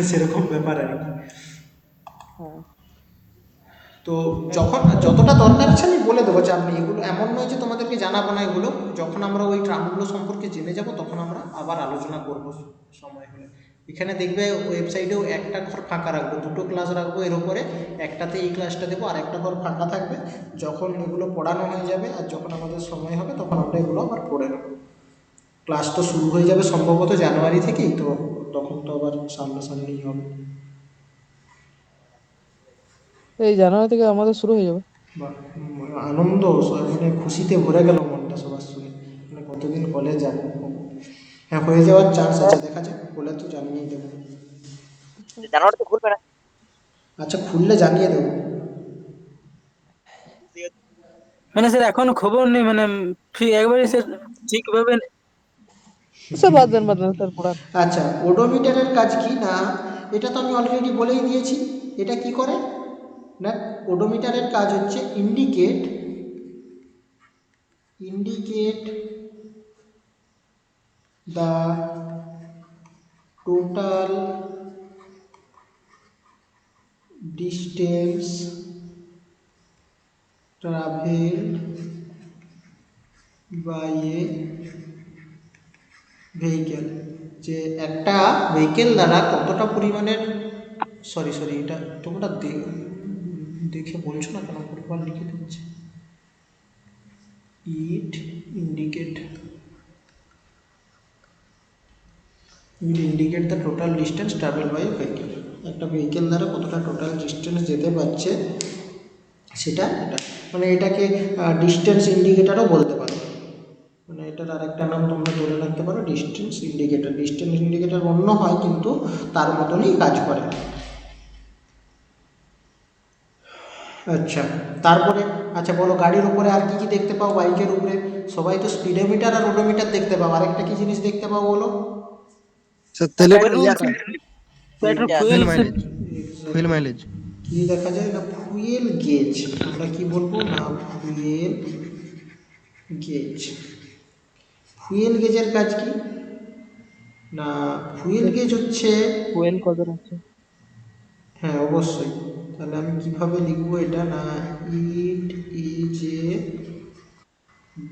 সেরকম ব্যাপার আর কি। হ্যাঁ তো যখন যতটা দরকার আছে আমি বলে দেবো, চাপ নেই। এগুলো এমন নয় যে তোমাদেরকে জানাবো না, এগুলো যখন আমরা ওই ট্রামগুলো সম্পর্কে জেনে যাব তখন আমরা আবার আলোচনা করব সময় হলে। এখানে দেখবে ওয়েবসাইটেও একটা ঘর ফাঁকা রাখবো, 2টো ক্লাস রাখবো এর উপরে, একটাতে এই ক্লাসটা দেবো আর একটা ঘর ফাঁকা থাকবে। যখন এগুলো পড়ানো হয়ে যাবে আর যখন আমাদের সময় হবে তখন আমরা এগুলো আবার পড়ে নেব। ক্লাস তো শুরু হয়ে যাবে সম্ভবত জানুয়ারি থেকেই, তো তখন তো আবার সামনাসামনিই হবে। এই জানুয়ারি থেকে আমাদের শুরু হয়ে যাবে। বা আনন্দ, মানে খুশিতে ভরে গেল মনটা সবার শুনে, মানে কতদিন কলেজ যাব। হ্যাঁ, হয়ে যাওয়ার চান্স আছে, দেখা যাক, বলে তো জানিয়ে দেবো। জানুয়ারিতে খুলবে না? আচ্ছা, খুললে জানিয়ে দেবো। মানে স্যার এখনো খবর নেই, মানে একবারে স্যার ঠিকভাবে স্যার বাদ দেন স্যার পড়ান। আচ্ছা, ওডোমিটারের কাজ কি না, এটা তো আমি অলরেডি বলেই দিয়েছি। এটা কি করে না, ওডোমিটারের কাজ হচ্ছে indicate the total distance traveled by a vehicle, যে একটা ভেহিকেল দ্বারা কতটা পরিমাণের, সরি এটা তোমরা দেখে বলছো না কেন, পরিমাণ লিখে দিচ্ছে। It indicate the total distance travel by vehicle, একটা ভেহিকেল দ্বারা কতটা টোটাল ডিস্টেন্স যেতে পারছে সেটা। এটা মানে এটাকে ডিস্টেন্স ইন্ডিকেটারও বলতে পারো, মানে এটার আরেকটা নাম তোমরা ধরে রাখতে পারো ডিস্টেন্স ইন্ডিকেটার। ডিস্টেন্স ইন্ডিকেটার অন্য হয় কিন্তু তার মতনই কাজ করে। আচ্ছা, তারপরে আচ্ছা বলো, গাড়ির উপরে আর কি কি দেখতে পাও? বাইকের উপরে সবাই তো স্পিডোমিটার আর ওডোমিটার দেখতে পাও, আরেকটা কি জিনিস দেখতে পাও বলো? স্যার তেলের পেট্রোল ইয়াটা petrol fuel fuel mileage, fuel mileage. কি দেখা যায় না, ফুয়েল গেজ। আমরা কি বলবো না, ফুয়েল গেজ। ফুয়েল গেজের কাজ কি না, ফুয়েল গেজ হচ্ছে, কোয়েল কত আছে? হ্যাঁ অবশ্যই, তাহলে আমি কিভাবে লিখবো এটা না, it is a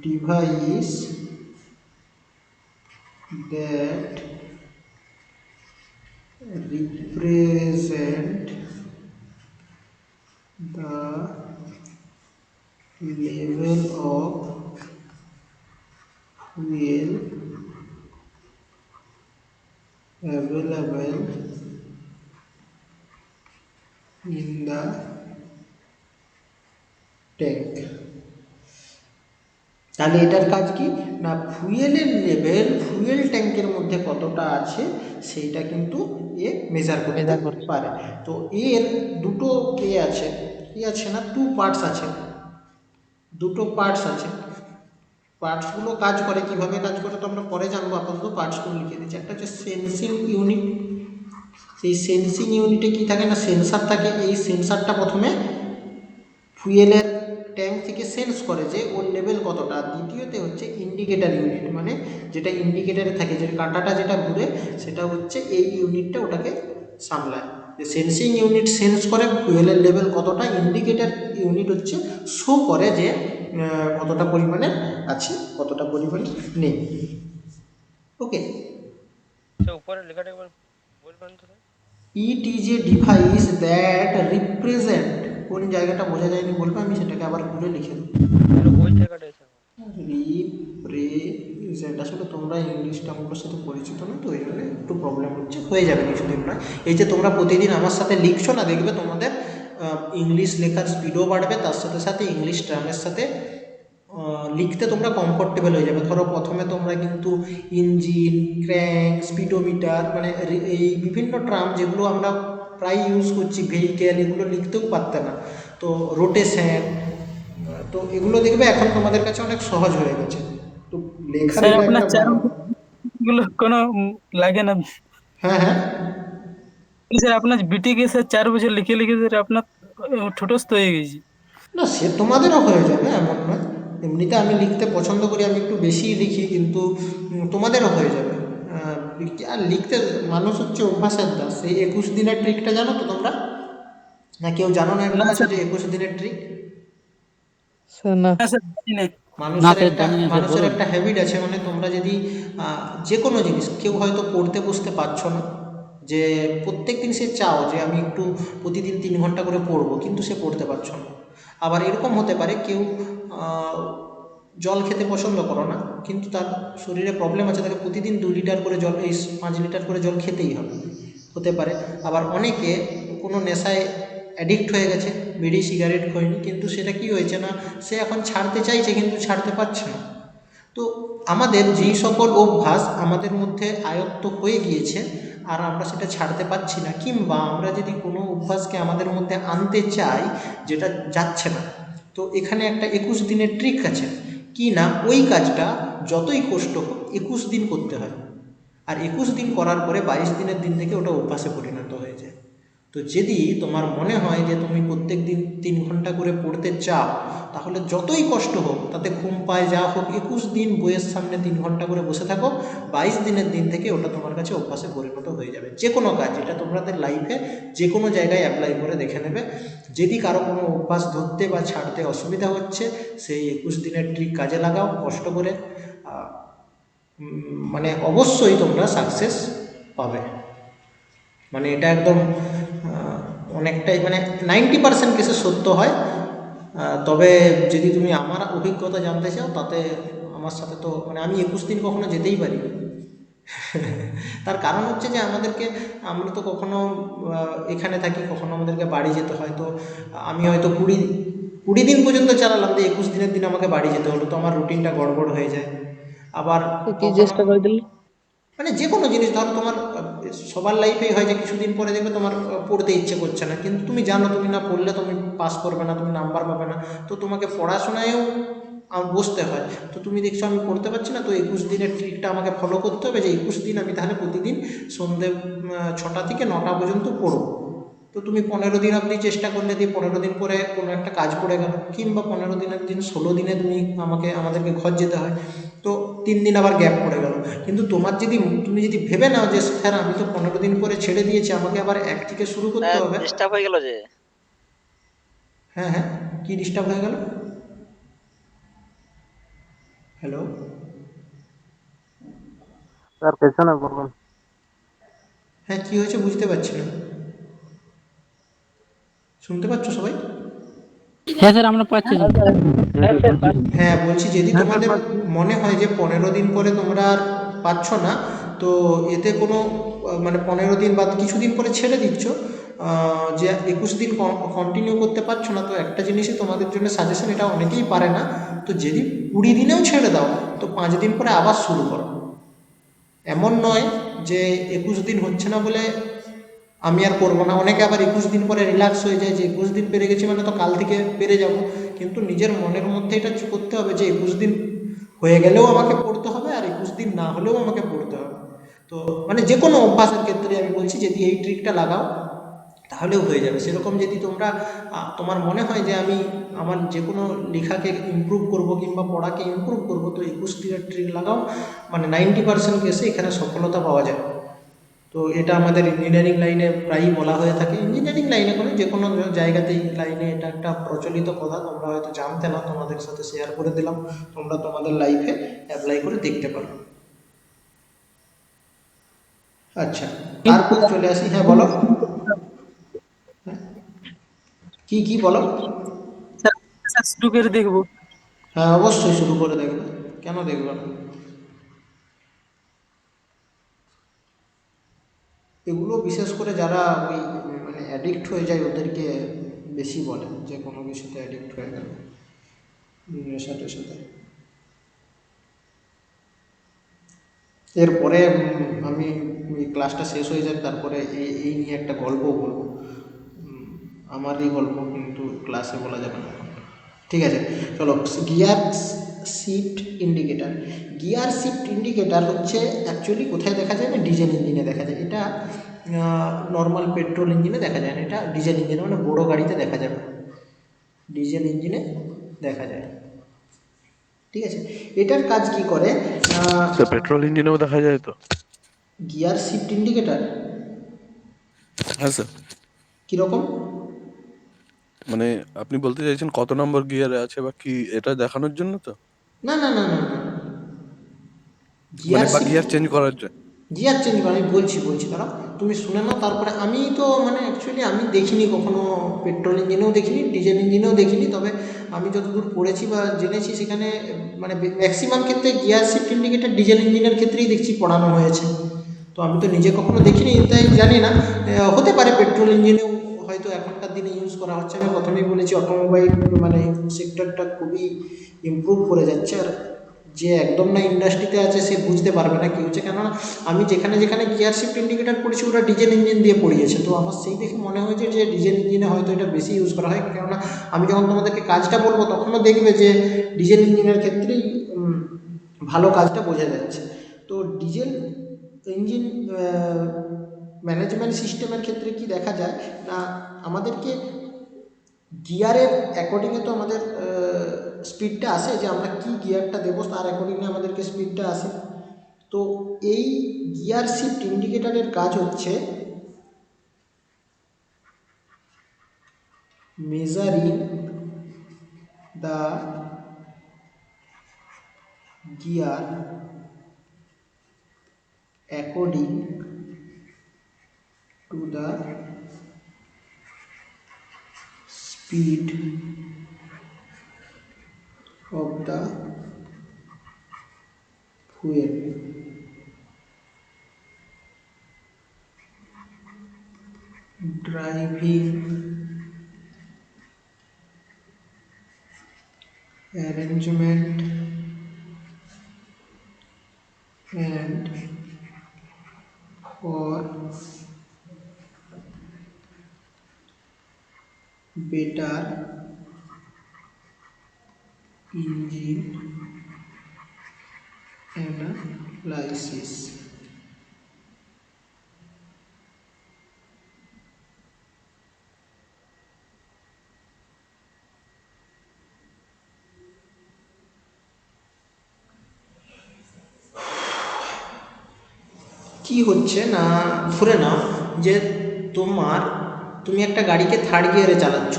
device that represent the level of fuel available in the tank. তাহলে এটার কাজ কি না, ফুয়েলের লেভেল ফুয়েল ট্যাঙ্কের মধ্যে কতটা আছে সেইটা কিন্তু এ মেজার করতে Measure করছে। পারে। তো এর দুটো আছে, কি আছে না, টু পার্টস আছে, দুটো পার্টস আছে। পার্টসগুলো কাজ করে, কিভাবে কাজ করে তো আমরা পরে জানবো, আপাতত পার্টসগুলো লিখে দিচ্ছি। একটা হচ্ছে সেন্সিং ইউনিট, সেই সেন্সিং ইউনিটে কি থাকে না, সেন্সার থাকে। এই সেন্সারটা প্রথমে ফুয়েলের ট্যাঙ্ক থেকে সেন্স করে যে ওর লেভেল কতটা। আর দ্বিতীয়তে হচ্ছে ইন্ডিকেটার ইউনিট, মানে যেটা ইন্ডিকেটারে থাকে, যে কাঁটাটা যেটা ঘুরে সেটা হচ্ছে এই ইউনিটটা ওটাকে সামলায়। যে সেন্সিং ইউনিট সেন্স করে ফুয়েলের লেভেল কতটা, ইন্ডিকেটার ইউনিট হচ্ছে শো করে যে কতটা পরিমাণে আছে কতটা পরিমাণে নেই। ওকে, আচ্ছা উপরে লেখাটা একবার বলবেন তো? It is a device that represent, কোন জায়গাটা বোঝা যায়নি বলবে, আমি সেটাকে আবার ঘুরে লিখে দেবো। ওই জায়গাটা এসে রিপ্রেজেন্ট, আসলে তোমরা ইংলিশটা আমার সাথে পরিচিত না, তো ওই জন্য একটু প্রবলেম হচ্ছে, হয়ে যাবে কিছুদিন নয়। এই যে তোমরা প্রতিদিন আমার সাথে লিখছো না, দেখবে তোমাদের ইংলিশ লেখার স্পিডও বাড়বে, তার সাথে সাথে ইংলিশ টার্মের সাথে লিখতে তোমরা কমফোর্টেবল হয়ে যাবে। ধরো প্রথমে তোমরা কিন্তু ইঞ্জিন, ক্র্যাঙ্ক, স্পিডোমিটার, মানে এই বিভিন্ন টার্ম যেগুলো আমরা প্রায় ইউজ করছি, ভেহিকেল, এগুলো লিখতেও পারতে না। তো রোটেশন, তো এগুলো দেখবে এখন তোমাদের কাছে অনেক সহজ হয়ে গেছে। তো লেখার স্যার এটা আপনার একটা চার ভালো- গুলো কোনো লাগে না? হ্যাঁ হ্যাঁ, স্যার আপনার বিটিকে স্যার 4 বছর লিখে লিখে স্যার আপনার ঠোঁটস্থ হয়ে গেছি। না সে তোমাদেরও হয়ে যাবে, এমন নয়। এমনিতে আমি লিখতে পছন্দ করি, আমি একটু বেশিই লিখি, কিন্তু তোমাদেরও হয়ে যাবে। আর লিখতে মানুষ হচ্ছে অভ্যাসের দাস। এই 21 দিনের ট্রিকটা জানো তো তোমরা, না কেউ জানো না এরকম না আছে স্যার, যে 21 দিনের ট্রিক? স্যার না। না স্যার জানি না। মানুষের একটা হ্যাবিট আছে, মানে তোমরা যদি যে কোনো জিনিস, কেউ হয়তো পড়তে বসতে পারছো না, যে প্রত্যেক দিন সে চাও যে আমি একটু প্রতিদিন 3 ঘন্টা করে পড়বো, কিন্তু সে পড়তে পারছো না। আবার এরকম হতে পারে কেউ জল খেতে পছন্দ করো না, কিন্তু তার শরীরে প্রবলেম আছে, তাকে প্রতিদিন 2 লিটার করে জল, এই 5 লিটার করে জল খেতেই হবে, হতে পারে। আবার অনেকে কোনো নেশায় অ্যাডিক্ট হয়ে গেছে, বিড়ি সিগারেট খোয়নি, কিন্তু সেটা কি হয়েছে না, সে এখন ছাড়তে চাইছে কিন্তু ছাড়তে পারছে না। তো আমাদের যেই সকল অভ্যাস আমাদের মধ্যে আয়ত্ত হয়ে গিয়েছে আর আমরা সেটা ছাড়তে পারছি না, কিংবা আমরা যদি কোনো অভ্যাসকে আমাদের মধ্যে আনতে চাই যেটা যাচ্ছে না, তো এখানে একটা 21 দিনের ট্রিক আছে। কি না, ওই কাজটা যতই কষ্ট হোক 21 দিন করতে হয়, আর 21 দিন করার পরে 22 দিনের দিন থেকে ওটা অভ্যাসে পরিণত হয়ে যায়। তো যদি তোমার মনে হয় যে তুমি প্রত্যেক দিন 3 ঘন্টা করে পড়তে চাও, তাহলে যতই কষ্ট হোক, তাতে ঘুম পায় যা হোক, 21 দিন বইয়ের সামনে 3 ঘন্টা করে বসে থাকো, 22 দিনের দিন থেকে ওটা তোমার কাছে অভ্যাসে পরিণত হয়ে যাবে। যে কোনো কাজ, এটা তোমাদের লাইফে যে কোনো জায়গায় অ্যাপ্লাই করে দেখে নেবে। যদি কারো কোনো অভ্যাস ধরতে বা ছাড়তে অসুবিধা হচ্ছে, সেই 21 দিনের ট্রিক কাজে লাগাও কষ্ট করে, মানে অবশ্যই তোমরা সাকসেস পাবে। মানে এটা একদম অনেকটাই, মানে 90% কেসে সত্য হয়। তবে যদি তুমি আমার অভিজ্ঞতা জানতে চাও, তাতে আমার সাথে তো, মানে আমি 21 দিন কখনো যেতেই পারি না। তার কারণ হচ্ছে যে আমরা তো কখনো এখানে থাকি, কখনো আমাদেরকে বাড়ি যেতে হয়। তো আমি হয়তো 20 দিন পর্যন্ত চালালাম, তো 21 দিনের দিন আমাকে বাড়ি যেতে হলো, তো আমার রুটিনটা গড়বড় হয়ে যায়। আবার কি কখনো চেষ্টা করে দিলে? মানে যে কোনো জিনিস, ধরো তোমার সবার লাইফেই হয় যে কিছুদিন পরে দেখবে তোমার পড়তে ইচ্ছে করছে না, কিন্তু তুমি জানো তুমি না পড়লে তুমি পাস করবে না, তুমি নাম্বার পাবে না, তো তোমাকে পড়াশোনায়ও বসতে হয়। তো তুমি দেখছো আমি পড়তে পারছি না, তো 21 দিনের ট্রিকটা আমাকে ফলো করতে হবে, যে 21 দিন আমি তাহলে প্রতিদিন সন্ধ্যে 6টা থেকে 9টা পর্যন্ত পড়বো। তো তুমি 15 দিন অবধি চেষ্টা করলে, দিয়ে 15 দিন পরে কোনো একটা কাজ পড়ে গেল, কিংবা 15 দিনের দিন 16 দিনে আমাদেরকে ঘর যেতে হয়, তো 3 দিন আবার গ্যাপ পড়ে গেল। কিন্তু তুমি যদি ভেবে নাও যে স্যার আমি তো 15 দিন পরে ছেড়ে দিয়েছি, আমাকে আবার 1 থেকে শুরু করতে হবে। ডিস্টার্ব হয়ে গেল যে। হ্যাঁ হ্যাঁ, কি ডিস্টার্ব হয়ে গেল? হ্যালো, স্যার পেছনে বলুন। হ্যাঁ কি হয়েছে বুঝতে পারছি না, শুনতে পাচ্ছ সবাই? হ্যাঁ স্যার আমরা পাচ্ছি। হ্যাঁ বলছি, যদি তোমাদের মনে হয় যে 15 দিন পরে তোমরা আর পাচ্ছ না, তো এতে কোনো মানে 15 দিন বা কিছুদিন পরে ছেড়ে দিচ্ছ, যে 21 দিন কন্টিনিউ করতে পারছো না, তো একটা জিনিসই তোমাদের জন্য সাজেশন, এটা অনেকেই পারে না, তো যদি 20 দিনেও ছেড়ে দাও তো 5 দিন পরে আবার শুরু করো। এমন নয় যে 21 দিন হচ্ছে না বলে আমি আর করবো না। অনেকে আবার 21 দিন পরে রিল্যাক্স হয়ে যায় যে 21 দিন পেরে গেছি মানে তো কাল থেকে পেরে যাব, কিন্তু নিজের মনের মধ্যে এটা করতে হবে যে 21 দিন হয়ে গেলেও আমাকে পড়তে হবে আর 21 দিন না হলেও আমাকে পড়তে হবে। তো মানে যে কোনো অভ্যাসের ক্ষেত্রে আমি বলছি, যদি এই ট্রিকটা লাগাও তাহলেও হয়ে যাবে। সেরকম যদি তোমরা তোমার মনে হয় যে আমি আমার যে কোনো লেখাকে ইমপ্রুভ করব কিংবা পড়াকে ইমপ্রুভ করব, তো 21 দিনের ট্রিক লাগাও, মানে 90% কেসে এখানে সফলতা পাওয়া যায়। তো এটা আমাদের ইঞ্জিনিয়ারিং লাইনে প্রায়ই বলা হয়ে থাকে, ইঞ্জিনিয়ারিং লাইনে করে যে কোনো জায়গাতেই লাইনে এটা একটা প্রচলিত কথা, তোমরা হয়তো জানতে না, তোমাদের সাথে শেয়ার করে দিলাম, তোমরা তোমাদের লাইফে অ্যাপ্লাই করে দেখতে পারো। আচ্ছা, তারপর চলে আসি, হ্যাঁ বলো, কি বলো। স্যার শুরু করে দেখবো। হ্যাঁ অবশ্যই শুরু করে দেখবে, কেন দেখবে না। এগুলো বিশেষ করে যারা ওই মানে অ্যাডিক্ট হয়ে যায় ওদেরকে বেশি বলে, যে কোনো কিছুতে অ্যাডিক্ট হয়ে গেল, নেশাটার সাথে। এরপরে আমি এই ক্লাসটা শেষ হয়ে যাক, তারপরে এই নিয়ে একটা গল্পও বলবো, আমারই গল্প, কিন্তু ক্লাসে বলা যাবে না এখন। ঠিক আছে, চলো। Gear shift indicator. Gear shift indicator হচ্ছে অ্যাকচুয়ালি কোথায় দেখা যায় না, ডিজেল ইঞ্জিনে দেখা যায়। এটা নর্মাল পেট্রোল ইঞ্জিনে দেখা যায় না, এটা ডিজেল ইঞ্জিনে মানে বড়ো গাড়িতে দেখা যাবে, ডিজেল ইঞ্জিনে দেখা যায়। ঠিক আছে, এটার কাজ কি করে, পেট্রোল ইঞ্জিনেও দেখা যায় তো? গিয়ার শিফট ইন্ডিকেটার হ্যাঁ স্যার। কীরকম? মানে আপনি বলতে চাইছেন কত নম্বর গিয়ারে আছে বা কি, এটা দেখানোর জন্য তো? না না না না না, মানে গিয়ার বা শিফট, গিয়ার চেঞ্জ করার জন্য? গিয়ার চেঞ্জ করে, আমি বলছি দাঁড়াও, তুমি শুনে নাও, তারপরে। আমি তো মানে অ্যাকচুয়ালি আমি দেখিনি কখনো, পেট্রোল ইঞ্জিনেও দেখিনি, ডিজেল ইঞ্জিনেও দেখিনি, তবে আমি যতদূর পড়েছি বা জেনেছি সেখানে মানে ম্যাক্সিমাম ক্ষেত্রে গিয়ার শিফট ইন্ডিকেটার ডিজেল ইঞ্জিনের ক্ষেত্রেই দেখছি পড়ানো হয়েছে। তো আমি তো নিজে কখনো দেখিনি তাই জানি না, হতে পারে পেট্রোল ইঞ্জিনেও হয়তো এখনকার দিনে ইউজ করা হচ্ছে। আমি প্রথমেই বলেছি অটোমোবাইল মানে সেক্টরটা খুবই ইমপ্রুভ করে যাচ্ছে, আর যে একদম না ইন্ডাস্ট্রিতে আছে সে বুঝতে পারবে না কী হচ্ছে, কেননা আমি যেখানে যেখানে গিয়ার শিফট ইন্ডিকেটার পড়েছি ওরা ডিজেল ইঞ্জিন দিয়ে পড়িয়েছে, তো আমার সেই দেখে মনে হয়েছে যে ডিজেল ইঞ্জিনে হয়তো এটা বেশি ইউজ করা হয়, কেননা আমি যখন তোমাদেরকে কাজটা বলবো তখনও দেখবে যে ডিজেল ইঞ্জিনের ক্ষেত্রেই ভালো কাজটা বোঝা যাচ্ছে। তো ডিজেল ইঞ্জিন ম্যানেজমেন্ট সিস্টেমের ক্ষেত্রে কি দেখা যায় না, আমাদেরকে গিয়ারের অ্যাকর্ডিংয়ে তো আমাদের স্পিডটা আসে, যে আমরা কি গিয়ারটা দেবো তার অ্যাকর্ডিংয়ে আমাদেরকে স্পিডটা আসে। তো এই গিয়ার শিফট ইন্ডিকেটারের কাজ হচ্ছে measuring the gear according to the speed of the fuel. Driving arrangement and for better engine analysis. কি হচ্ছে না, ধরে নাও যে তুমি একটা গাড়িকে থার্ড গিয়ারে চালাচ্ছ,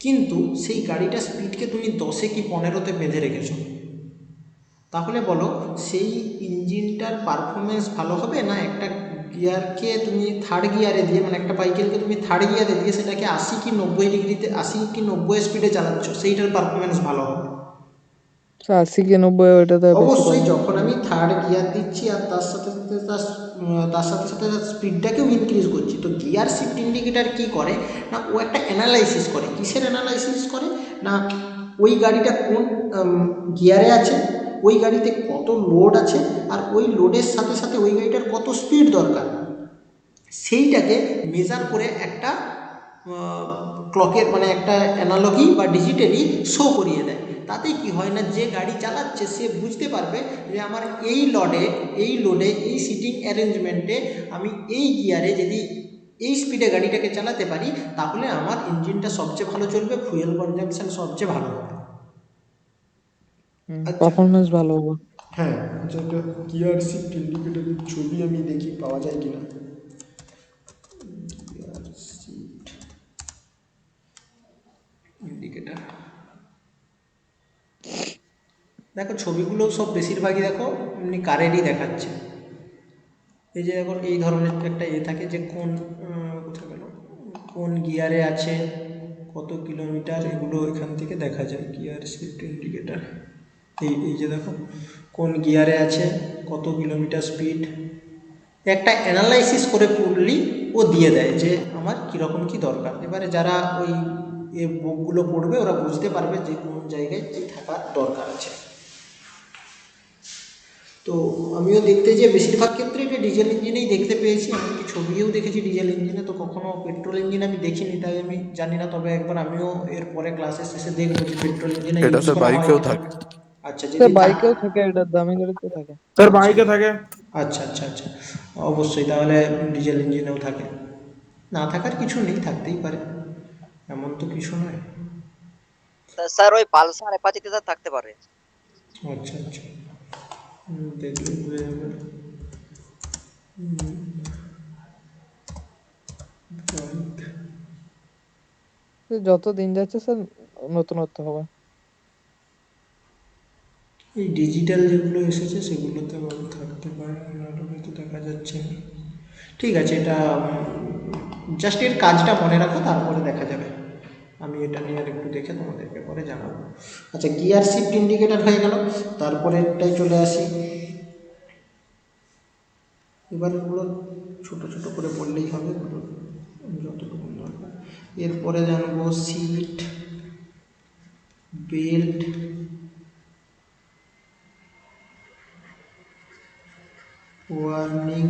কিন্তু সেই গাড়িটার স্পিডকে তুমি 10 কি 15-তে বেঁধে রেখেছো, তাহলে বলো সেই ইঞ্জিনটার পারফরমেন্স ভালো হবে না একটা গিয়ারকে তুমি থার্ড গিয়ারে দিয়ে, মানে একটা বাইকেলকে তুমি থার্ড গিয়ারে দিয়ে সেটাকে 80 কি 90 স্পিডে চালাচ্ছ, সেইটার পারফরমেন্স ভালো হবে? স্যার 80 কি 90 ওইটাতে বেশি অবশ্যই পাবো। যখন আমি থার্ড গিয়ার দিচ্ছি আর তার সাথে সাথে তার সাথে সাথে স্পিডটাকেও ইনক্রিজ করছি, তো গিয়ার শিফট ইন্ডিকেটার কী করে না ও একটা অ্যানালাইসিস করে। কিসের অ্যানালাইসিস করে না ওই গাড়িটা কোন গিয়ারে আছে, ওই গাড়িতে কত লোড আছে, আর ওই লোডের সাথে সাথে ওই গাড়িটার কত স্পিড দরকার, সেইটাকে মেজার করে একটা ক্লকের মানে একটা অ্যানালগি বা ডিজিটালি শো করিয়ে দেয়। তাতে কি হয় না যে গাড়ি চালাচ্ছে সে বুঝতে পারবে যে আমার এই লোডে এই সিটিং অ্যারেঞ্জমেন্টে আমি এই গিয়ারে যদি এই স্পিডে গাড়িটাকে চালাতে পারি তাহলে আমার ইঞ্জিনটা সবচেয়ে ভালো চলবে, ফুয়েল কনজাম্পশন সবচেয়ে ভালো হবে। আচ্ছা। পারফরমেন্স ভালো হবে। হ্যাঁ, আচ্ছা একটা গিয়ার শিফট ইন্ডিকেটরের ছবি আমি দেখি পাওয়া যায় কিনা। গিয়ার শিফট ইন্ডিকেটর, দেখো ছবিগুলো সব বেশিরভাগই দেখো এমনি কারেরই দেখাচ্ছে। এই যে দেখো এই ধরনের একটা থাকে যে কোথায় গেল, কোন গিয়ারে আছে, কত কিলোমিটার, এগুলো এখান থেকে দেখা যায়। গিয়ার শিফট ইন্ডিকেটর এই যে দেখো কোন গিয়ারে আছে, কত কিলোমিটার স্পিড, একটা অ্যানালাইসিস করে পুরলি ও দিয়ে দেয় যে আমার কীরকম কী দরকার। এবারে যারা ওই বুকগুলো পড়বে ওরা বুঝতে পারবে যে কোন জায়গায় কী থাকার দরকার আছে। তো আমিও দেখতে যে বেশিরভাগ ক্ষেত্রে এটা ডিজেল ইঞ্জিনেই দেখতে পেয়েছি, এমনকি ছবিও দেখেছি ডিজেল ইঞ্জিনে, তো কখনো পেট্রোল ইঞ্জিন আমি দেখিনি তাই আমি জানি না। তবে একবার আমিও এর পরে ক্লাসের শেষে দেখবো যে পেট্রোল ইঞ্জিনে এটা ইউজ স্যার করা হয় বাইকেও কিনা। থাকে। আচ্ছা যদি স্যার বাইকেও থাকে, এটা দামি গাড়িতে থাকে। স্যার বাইকে থাকে। আচ্ছা আচ্ছা আচ্ছা, অবশ্যই তাহলে ডিজেল ইঞ্জিনেও থাকে, না থাকার কিছু নেই, থাকতেই পারে, এমন তো কিছু নয়। স্যার ওই পালসার অ্যাপাচিতে স্যার থাকতে পারে। আচ্ছা আচ্ছা, দেখলে বোঝা যাবে। যত দিন যাচ্ছে স্যার নতুনত্ব হবে। এই ডিজিটাল যেগুলো এসেছে সেগুলোতে আবার থাকতে পারে, নাহলে হয়তো দেখা যাচ্ছে না। ঠিক আছে, এটা জাস্ট এর কাজটা মনে রাখো, তারপরে দেখা যাবে। আমি এটা নিয়ে আর একটু দেখে তোমাদেরকে পরে জানাবো। আচ্ছা, গিয়ার শিফট ইন্ডিকেটর হয়ে গেল, তারপরেরটাই চলে আসি। এবার এগুলো ছোটো ছোটো করে পড়লেই হবে, এগুলো যতটুকু দরকার। এরপরে জানবো seat belt, warning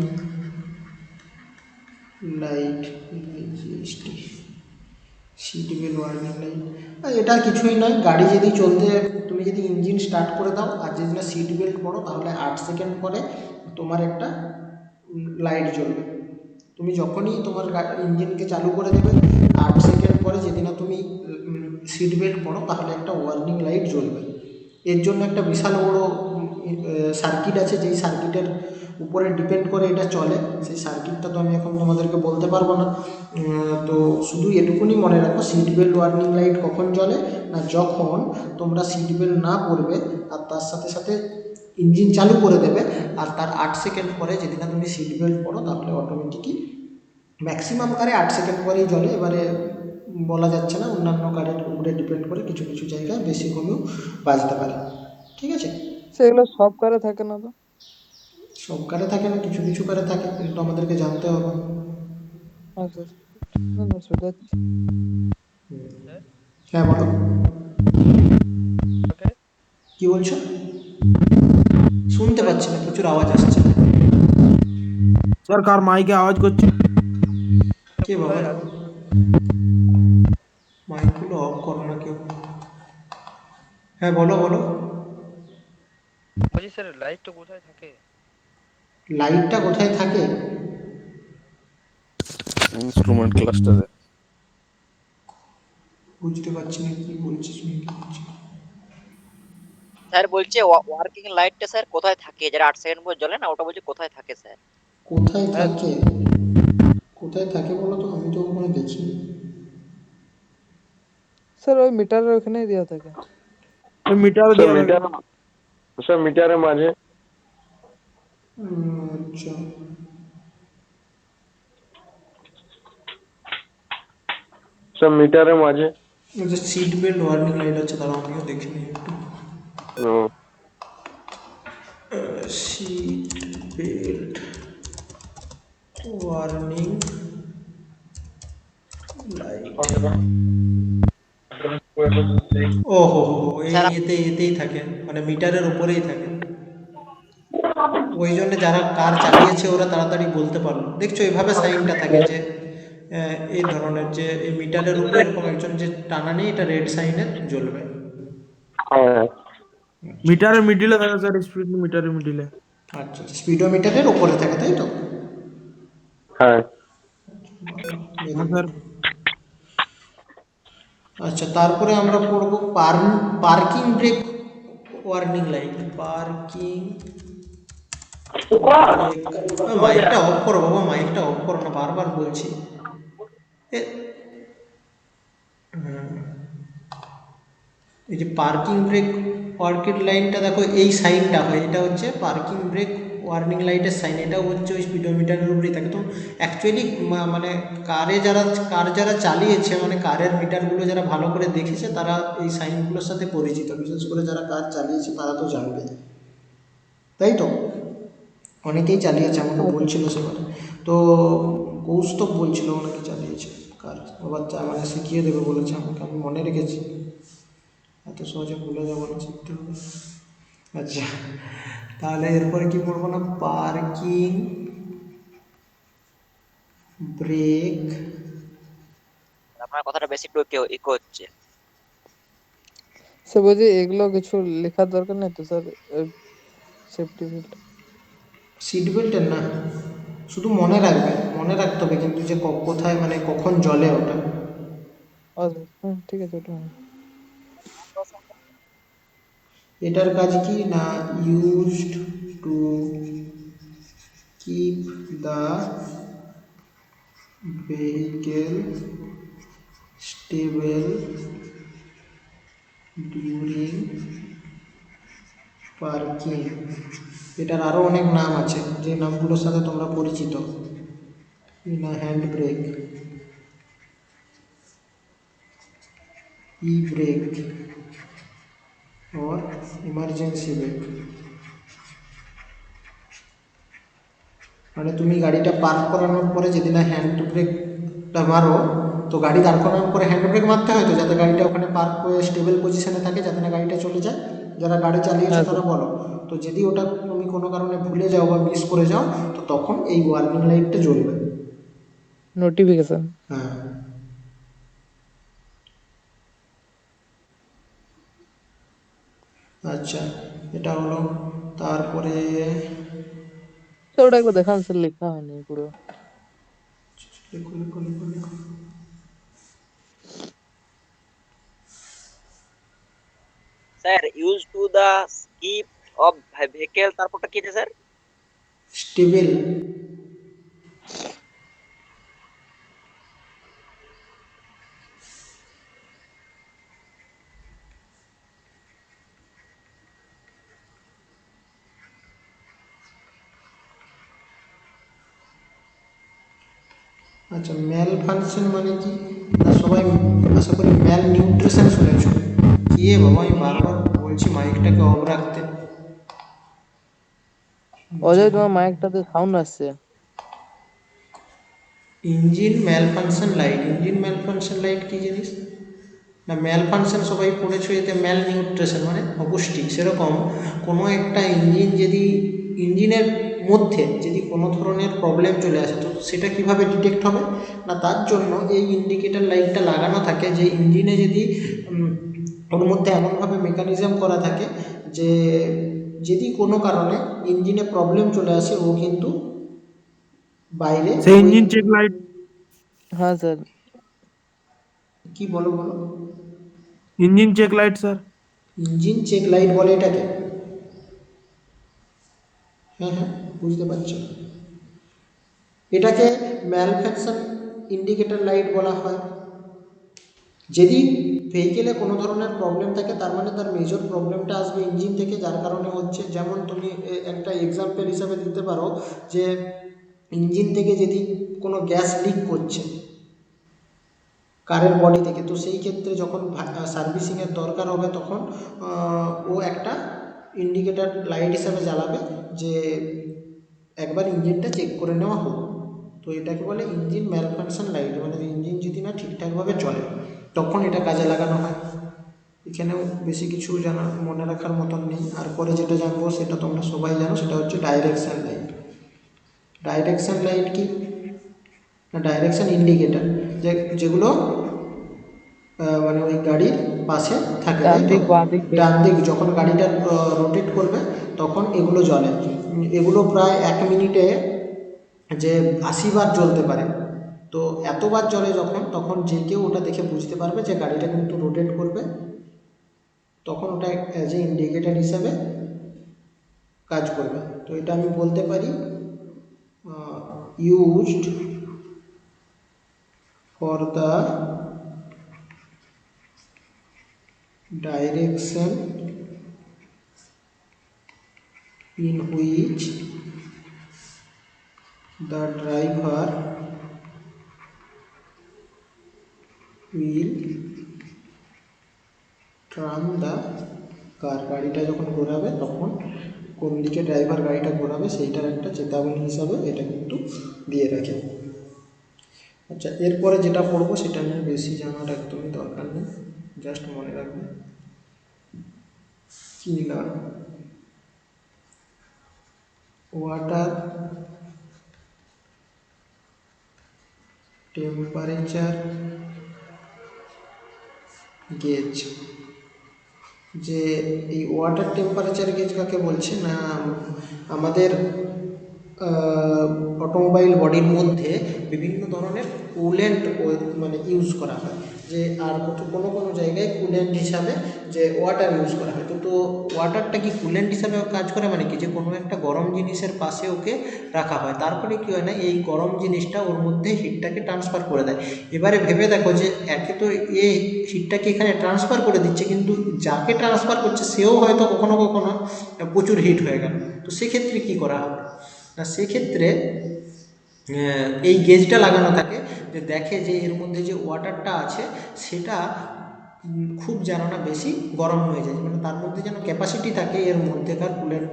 light, GST, seat belt, warning light. এটা কিছুই নয়, গাড়ি যদি চলতে তুমি যদি ইঞ্জিন স্টার্ট করে দাও আর যদি না সিট বেল্ট পরো তাহলে 8 সেকেন্ড পরে তোমার একটা লাইট জ্বলবে। তুমি যখনই তোমার ইঞ্জিনকে চালু করে দেবে 8 সেকেন্ড পরে যদি না তুমি সিট বেল্ট পরো তাহলে একটা ওয়ার্নিং লাইট জ্বলবে। এর জন্য একটা বিশাল বড় সার্কিট আছে, যেই সার্কিটের উপরে ডিপেন্ড করে এটা চলে। সেই সার্কিটটা তো আমি এখন তোমাদেরকে বলতে পারবো না। তো শুধু এটুকুনি মনে রাখো, সিট বেল্ট ওয়ার্নিং লাইট কখন জ্বলে না যখন তোমরা সিট বেল্ট না পরবে আর তার সাথে সাথে ইঞ্জিন চালু করে দেবে, আর তার 8 সেকেন্ড পরে যদি না তুমি সিট বেল্ট পরো তাহলে অটোমেটিকই ম্যাক্সিমাম কারে 8 সেকেন্ড পরেই জ্বলে। এবারে বলা যাচ্ছে না, অন্যান্য কারের উপরে ডিপেন্ড করে কিছু কিছু জায়গায় বেশি কমেও বাজতে পারে। ঠিক আছে, সেগুলো সব কারে থাকে না তো? সব কারে থাকে না, কিছু কিছু কারে থাকে, কিন্তু আমাদেরকে জানতে হবে। আচ্ছা, না না শুধাচ্ছি। হ্যাঁ বলো, কি বলছো? শুনতে পাচ্ছি না, প্রচুর আওয়াজ আসছে। স্যার কার মাইকে আওয়াজ করছে? কে বাবা? মাইকগুলো অফ করো না কেউ। হ্যাঁ বলো বলো। বলছি স্যার লাইটটা কোথায় থাকে? লাইটটা কোথায় থাকে? ইনস্ট্রুমেন্ট ক্লাস্টারে। বুঝতে পারছি না কি বলছিস, শুনতে পাচ্ছি না। স্যার বলছে ওয়ার্কিং লাইটটা স্যার কোথায় থাকে, যেটা 8 সেকেন্ড পর জ্বলে না, ওটা বলছে কোথায় থাকে স্যার? কোথায় থাকে? কোথায় থাকে বলো তো, আমি তো ওখানে দেখিনি। স্যার ওই মিটারের ওখানেই দেওয়া থাকে। মিটার দেওয়া থাকে। স্যার মিটারের মাঝে। আচ্ছা, স্যার মিটারের মাঝে। সিট বেল্ট ওয়ার্নিং লাইট আছে, তারা আমিও দেখিনি একটু। Seat belt warning light. ও হো হো, এই এতেই থাকে, মানে মিটারের উপরেই থাকে। ওই জন্য যারা কার চালিয়েছে ওরা তাড়াতাড়ি বলতে পারলো। দেখছো এইভাবে সাইনটা থাকে যে এই ধরনের, যে এই মিটারের উপরে এরকম একজন যে টানা নেই, এটা রেড সাইনে জ্বলবে। মিটারের মিডিলে থাকে স্যার, স্পিড মিটারের মিডিলে। আচ্ছা, স্পিডোমিটারের উপরে থাকে, তাই তো? হ্যাঁ স্যার। আচ্ছা, তারপরে আমরা পড়বো parking brake warning light. Parking মাইকটা অফ করো বাবা, মাইকটা অফ করো না, বারবার বলছি। এই যে পার্কিং ব্রেক ওয়ার্কিং লাইনটা দেখো, এই সাইনটা হয়, এটা হচ্ছে পার্কিং ব্রেক ওয়ার্নিং লাইটের সাইন। এটা হচ্ছে ওই স্পিডোমিটারের উপরেই থাকে। তো অ্যাকচুয়ালি মানে কার যারা চালিয়েছে, মানে কারের মিটারগুলো যারা ভালো করে দেখেছে, তারা এই সাইনগুলোর সাথে পরিচিত। বিশেষ করে যারা কার চালিয়েছে তারা তো জানবে, তাই তো? অনেকেই চালিয়েছে, আমাকে বলছিল সেবারে। তো কৌস্তব বলছিল অনেকে চালিয়েছে কার, আবার মানে শিখিয়ে দেবে বলেছে আমাকে, আমি মনে রেখেছি, এত সহজে ভুলে যাবো না, শিখতে হবে। আচ্ছা, তাহলে এরপরে কি বলবো না, পার্কিং ব্রেক। আপনার কথাটা বেশি একটু ইকো হচ্ছে। স্যার বলছি এগুলো কিছু লেখার দরকার নেই তো স্যার, সেফটি বেল্ট। সিট বেল্টের না, শুধু মনে রাখতে হবে কিন্তু, যে কোথায় মানে কখন জ্বলে ওটা। হুম, ঠিক আছে, ওটা এটার কাজ কি না, used to keep the vehicle stable during parking. এটার আরও অনেক নাম আছে, যে নামগুলোর সাথে তোমরা পরিচিত। না, হ্যান্ড ব্রেক, ই ব্রেক, और ইমার্জেন্সি ব্রেক। মানে তুমি গাড়িটা পার্ক করানোর পরে যদি না হ্যান্ড ব্রেকটা মারো, তো গাড়ি দাঁড় করানোর পরে হ্যান্ড ব্রেক মারতে হয় তো, যাতে গাড়িটা ওখানে পার্ক করে স্টেবল পজিশনে থাকে, যাতে না গাড়িটা চলে যায়। যারা গাড়ি চালিয়েছে তারা বলো। তো যদি ওটা তুমি কোনো কারণে ভুলে যাও বা মিস করে যাও, তো তখন এই ওয়ার্নিং লাইটটা জ্বলবে, নোটিফিকেশন। হ্যাঁ। আচ্ছা, এটা হলো। তারপরে স্যার ওটা একবার দেখান স্যার, লেখা হয়নি পুরো। লিখো। Sir use to the skip of vehicle, তারপরটা কি আছে স্যার? স্টেবল। আচ্ছা, ম্যাল ফাংশন মানে কি না, সবাই আশা করি ম্যাল নিউট্রিশন শুনেছ। কি এ বাবা, আমি বারবার বলছি মাইকটাকে অফ রাখতে। অজয়, তোমার মাইকটাতে সাউন্ড আসছে। ইঞ্জিন ম্যাল ফাংশন লাইট। ইঞ্জিন ম্যাল ফাংশন লাইট কি জিনিস না, ম্যাল ফাংশন সবাই পড়েছো, এতে ম্যাল নিউট্রিশন মানে অপুষ্টি। সেরকম কোনো একটা ইঞ্জিনের মধ্যে যদি কোনো ধরনের প্রবলেম চলে আসে, তো সেটা কিভাবে ডিটেক্ট হবে না, তার জন্য এই ইন্ডিকেটর লাইটটা লাগানো থাকে। যে ইঞ্জিনে যদি ওর মধ্যে এমনভাবে মেকানিজম করা থাকে যে যদি কোনো কারণে ইঞ্জিনে প্রবলেম চলে আসে, ও কিন্তু বাইরে সেই ইঞ্জিন চেক লাইট। হ্যাঁ স্যার। কি বলো। Engine check light sir. Engine check light বলে এটাকে। হ্যাঁ, বুঝতে পারছো। এটাকে ম্যালফাংশন ইন্ডিকেটর লাইট বলা হয়। যদি ভেহিকেলে কোনো ধরনের প্রবলেম থাকে, তার মানে তার মেজর প্রবলেমটা আসবে ইঞ্জিন থেকে, যার কারণে হচ্ছে। যেমন তুমি একটা এক্সাম্পল হিসাবে দিতে পারো যে ইঞ্জিন থেকে যদি কোনো গ্যাস লিক করছে, কারের বডি থেকে। তো সেই ক্ষেত্রে যখন সার্ভিসিংয়ের দরকার হবে তখন ও একটা ইন্ডিকেটার লাইট হিসাবে জ্বালাবে যে একবার ইঞ্জিনটা চেক করে নেওয়া হোক। তো এটাকে বলে ইঞ্জিন ম্যালফাংশন লাইট, মানে ইঞ্জিন যদি না ঠিকঠাকভাবে চলে তখন এটা কাজে লাগানো হয়। এখানেও বেশি কিছু জানা মনে রাখার মতন নেই। আর পরে যেটা জানবো সেটা তোমরা সবাই জানো, সেটা হচ্ছে ডাইরেকশন লাইট। ডাইরেকশন লাইট কি না, ডাইরেকশন ইন্ডিকেটার যেগুলো মানে ওই গাড়ির পাশে থাকে, ডান দিক বাঁ দিক ডান দিক যখন গাড়িটা রোটেট করবে তখন এগুলো জ্বলে। এগুলো প্রায় 1 মিনিটে যে 80 বার জ্বলতে পারে। তো এতবার জ্বলে যখন, তখন যে কেউ ওটা দেখে বুঝতে পারবে যে গাড়িটা কিন্তু রোটেট করবে, তখন ওটা অ্যাজ এ ইন্ডিকেটার হিসাবে কাজ করবে। তো এটা আমি বলতে পারি used for the direction in which the driver will turn the car। গাড়িটা যখন ঘোরাবে তখন কোন দিকে ড্রাইভার গাড়িটা ঘোরাবে সেইটার একটা চেতাবনী হিসাবে এটা কিন্তু দিয়ে রাখে। আচ্ছা, এরপরে যেটা পড়বো সেটা নিয়ে বেশি জানার একদমই দরকার নেই, জাস্ট মনে রাখবে। কিলার ওয়াটার টেম্পারেচার গেজ। যে এই ওয়াটার টেম্পারেচার গেজ কাকে বলছে না, আমাদের অটোমোবাইল বডির মধ্যে বিভিন্ন ধরনের কুলেন্ট মানে ইউজ করা হয়, যে আর কোনো কোনো জায়গায় কুলেন্ট হিসাবে যে ওয়াটার ইউজ করা হয়। তো ওয়াটারটা কি কুলেন্ট হিসাবে কাজ করে, মানে কি যে কোনো একটা গরম জিনিসের পাশে ওকে রাখা হয়, তারপরে কী হয় না এই গরম জিনিসটা ওর মধ্যে হিটটাকে ট্রান্সফার করে দেয়। এবারে ভেবে দেখো যে একে তো এ হিটটাকে এখানে ট্রান্সফার করে দিচ্ছে, কিন্তু যাকে ট্রান্সফার করছে সেও হয়তো কখনো কখনো প্রচুর হিট হয়ে গেল। তো সেক্ষেত্রে কী করা হবে না, সেক্ষেত্রে এই গেজটা লাগানো থাকে যে দেখে যে এর মধ্যে যে ওয়াটারটা আছে সেটা খুব যেন না বেশি গরম হয়ে যায়, মানে তার মধ্যে যেন ক্যাপাসিটি থাকে এর মধ্যেকার কুলেন্ট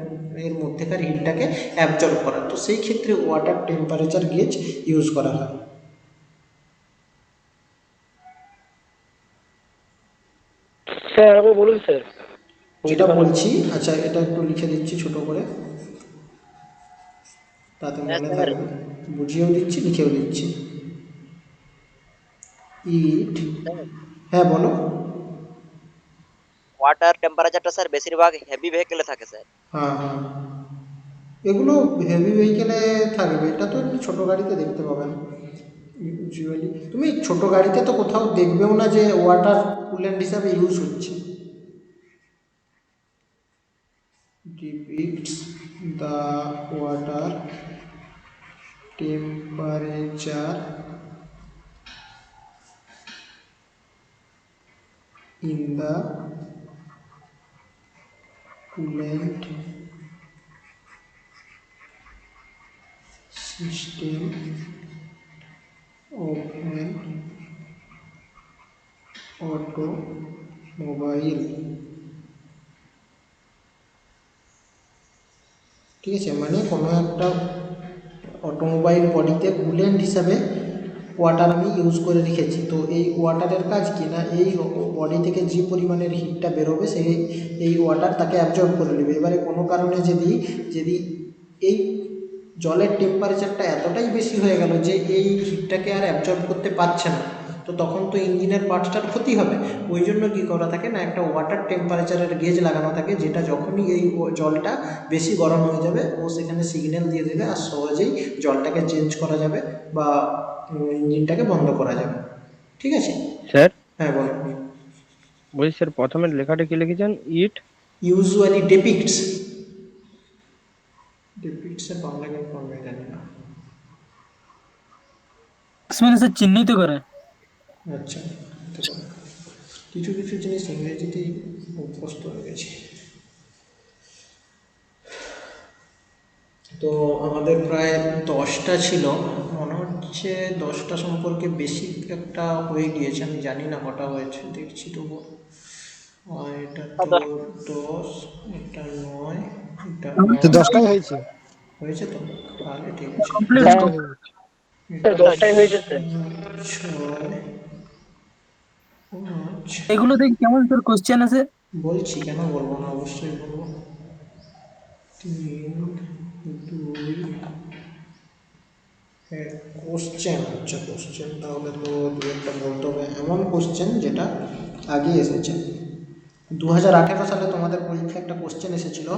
এর মধ্যেকার হিটটাকে অ্যাবজর্ব করার। তো সেই ক্ষেত্রে ওয়াটার টেম্পারেচার গেজ ইউজ করা হয়। স্যার আবার বলুন স্যার। যেটা বলছি, আচ্ছা এটা একটু লিখে দিচ্ছি ছোট করে, তাতে মনে থাকবে। বুঝিয়েও দিচ্ছি, লিখেও দিচ্ছি। ইট, হ্যাঁ বলো। ওয়াটার টেম্পারেচারটা স্যার বেশিরভাগ হেভি ভেহিকেলে থাকে স্যার। হ্যাঁ হ্যাঁ, এগুলো হেভি ভেহিকেলে থাকবে, এটা তো এমনি ছোটো গাড়িতে দেখতে পাবে না ইউজুয়ালি। তুমি ছোটো গাড়িতে তো কোথাও দেখবেও না যে ওয়াটার কুলেন্ট হিসাবে ইউজ হচ্ছে। ডিপিক্টস the water temperature in the coolant system of an automobile। ঠিক আছে, মানে কোনো একটা অটোমোবাইল বডিতে কুলেন্ট হিসাবে ওয়াটার আমি ইউজ করে রেখেছি। তো এই ওয়াটারের কাজ কি না, এই বডি থেকে যে পরিমাণের হিটটা বেরোবে সেই এই ওয়াটার তাকে অ্যাবজর্ব করে নেবে। এবারে কোনো কারণে যদি এই জলের টেম্পারেচারটা এতটাই বেশি হয়ে গেল যে এই হিটটাকে আর অ্যাবজর্ব করতে পারছে না, তো তখন তো ইঞ্জিনের পার্টসটার ক্ষতি হবে। ওই জন্য কী করা থাকে না, একটা ওয়াটার টেম্পারেচারের গেজ লাগানো থাকে, যেটা যখনই এই জলটা বেশি গরম হয়ে যাবে ও সেখানে সিগন্যাল দিয়ে দেবে, আর সহজেই জলটাকে চেঞ্জ করা যাবে বা ইঞ্জিনটাকে বন্ধ করা যাবে। ঠিক আছে স্যার হ্যাঁ বলো। বলছি স্যার প্রথমে লেখাটা কি লিখেছেন? ইট ইউজুয়ালি ডেপিক্টসের বাংলা কিন্তু আমি জানি না। মানে স্যার চিহ্নিত করে। আচ্ছা, কিছু কিছু জিনিস ইংরেজিতেই অভ্যস্ত হয়ে গেছে। তো আমাদের প্রায় 10টা ছিল মনে হচ্ছে। হচ্ছে 10টা সম্পর্কে বেশি একটা হয়ে গিয়েছে, আমি জানি না কটা হয়েছে, দেখছি তবু। এটা তো 10, এটা 9, এটা তো 8 10টাই হয়েছে। হয়েছে তো, তাহলে ঠিক আছে। কমপ্লিট। 10টা হয়েছে। এটা 10টাই হয়েছে স্যার। 6, 5, এগুলো দেখি কেমন স্যার কোশ্চেন আছে। বলছি কেন বলবো না, অবশ্যই বলবো। 3, 2, কোশ্চেন, আচ্ছা কোশ্চেন তাহলে তো দু একটা বলতে হবে, এমন কোশ্চেন যেটা আগে এসেছে। 2018 সালে তোমাদের পরীক্ষায় একটা কোশ্চেন এসেছিল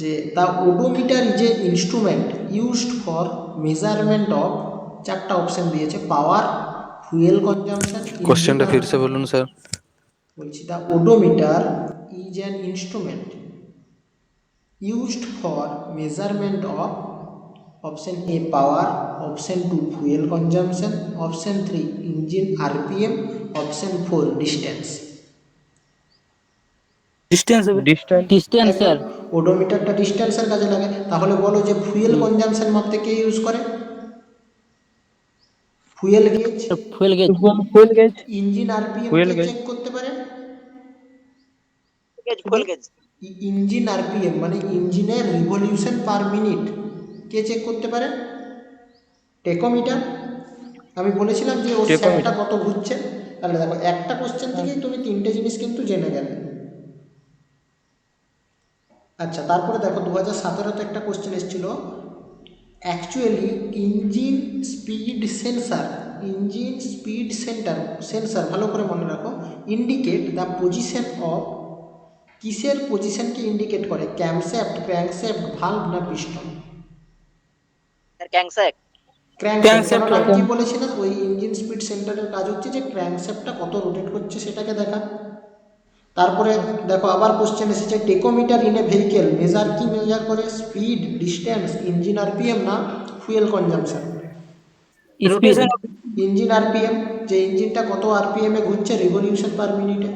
যে the odometer is a instrument used for measurement of, 4টা অপশন দিয়েছে, পাওয়ার, ফুয়েল কনজাম্পশন। কোশ্চেনটা ফিরসে বলুন স্যার। বলছি the odometer is an instrument used for measurement of option A power, option 2 fuel consumption, option 3 engine RPM, option 4 distance. Distance হবে। Distance. ওডোমিটারটা ডিস্টেন্সের কাজে লাগে, তাহলে বলো যে ফুয়েল কনজাম্পশন মাপতে কে ইউজ করে? Fuel gauge. Fuel gauge. Engine RPM Fuel কে gauge। Check করতে পারে? Fuel gauge. ইঞ্জিন আরপিএম মানে ইঞ্জিনের রিভলিউশন পার মিনিট কে চেক করতে পারে? টেকোমিটার। আমি বলেছিলাম যে ওর Tachometer। স্যাটটা কত ঘুরছে। তাহলে দেখো একটা কোশ্চেন থেকেই তুমি 3টে জিনিস কিন্তু জেনে গেলে। আচ্ছা, তারপরে দেখো 2017-তে একটা কোশ্চেন এসেছিল, অ্যাকচুয়ালি ইঞ্জিন স্পিড সেন্সার ভালো করে মনে রাখো, ইন্ডিকেট দ্য পজিশন অফ, কিসের পজিশনকে ইন্ডিকেট করে? ক্যামশ্যাফট, ক্র্যাঙ্কশ্যাফট, ভালভ না পিস্টন? স্যার ক্যাংস্যাক। ক্র্যাঙ্কশ্যাফট। Crankshaft। আমি কি বলেছিলাম, ওই ইঞ্জিন স্পিড সেন্টারের কাজ হচ্ছে যে ক্র্যাঙ্কশ্যাফটটা কত রোটেট করছে সেটাকে দেখা। তারপরে দেখো আবার কোশ্চেন এসেছে, tachometer in a vehicle measure করে? স্পিড, ডিস্টেন্স, ইঞ্জিন আরপিএম না fuel consumption? Rotation. Engine RPM, যে ইঞ্জিনটা কত আরপিএম এ ঘুরছে, রিভলিউশন পার মিনিটে।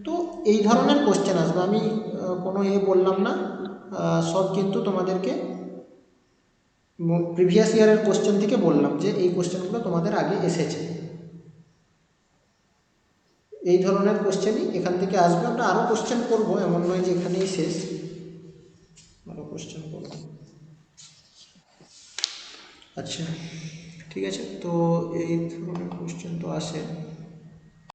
তো এই ধরনের কোশ্চেন আসবে, আমি কোনো বললাম না, সব কিন্তু তোমাদেরকে প্রিভিয়াস ইয়ারের কোশ্চেন থেকে বললাম যে এই কোশ্চেনগুলো তোমাদের আগে এসেছে। এই ধরনের কোশ্চেনই এখান থেকে আসবে, আমরা আরও কোশ্চেন করবো, এমন নয় যে এখানেই শেষ, আরও কোশ্চেন করবো। আচ্ছা ঠিক আছে, তো এই ধরনের কোশ্চেন তো আসে।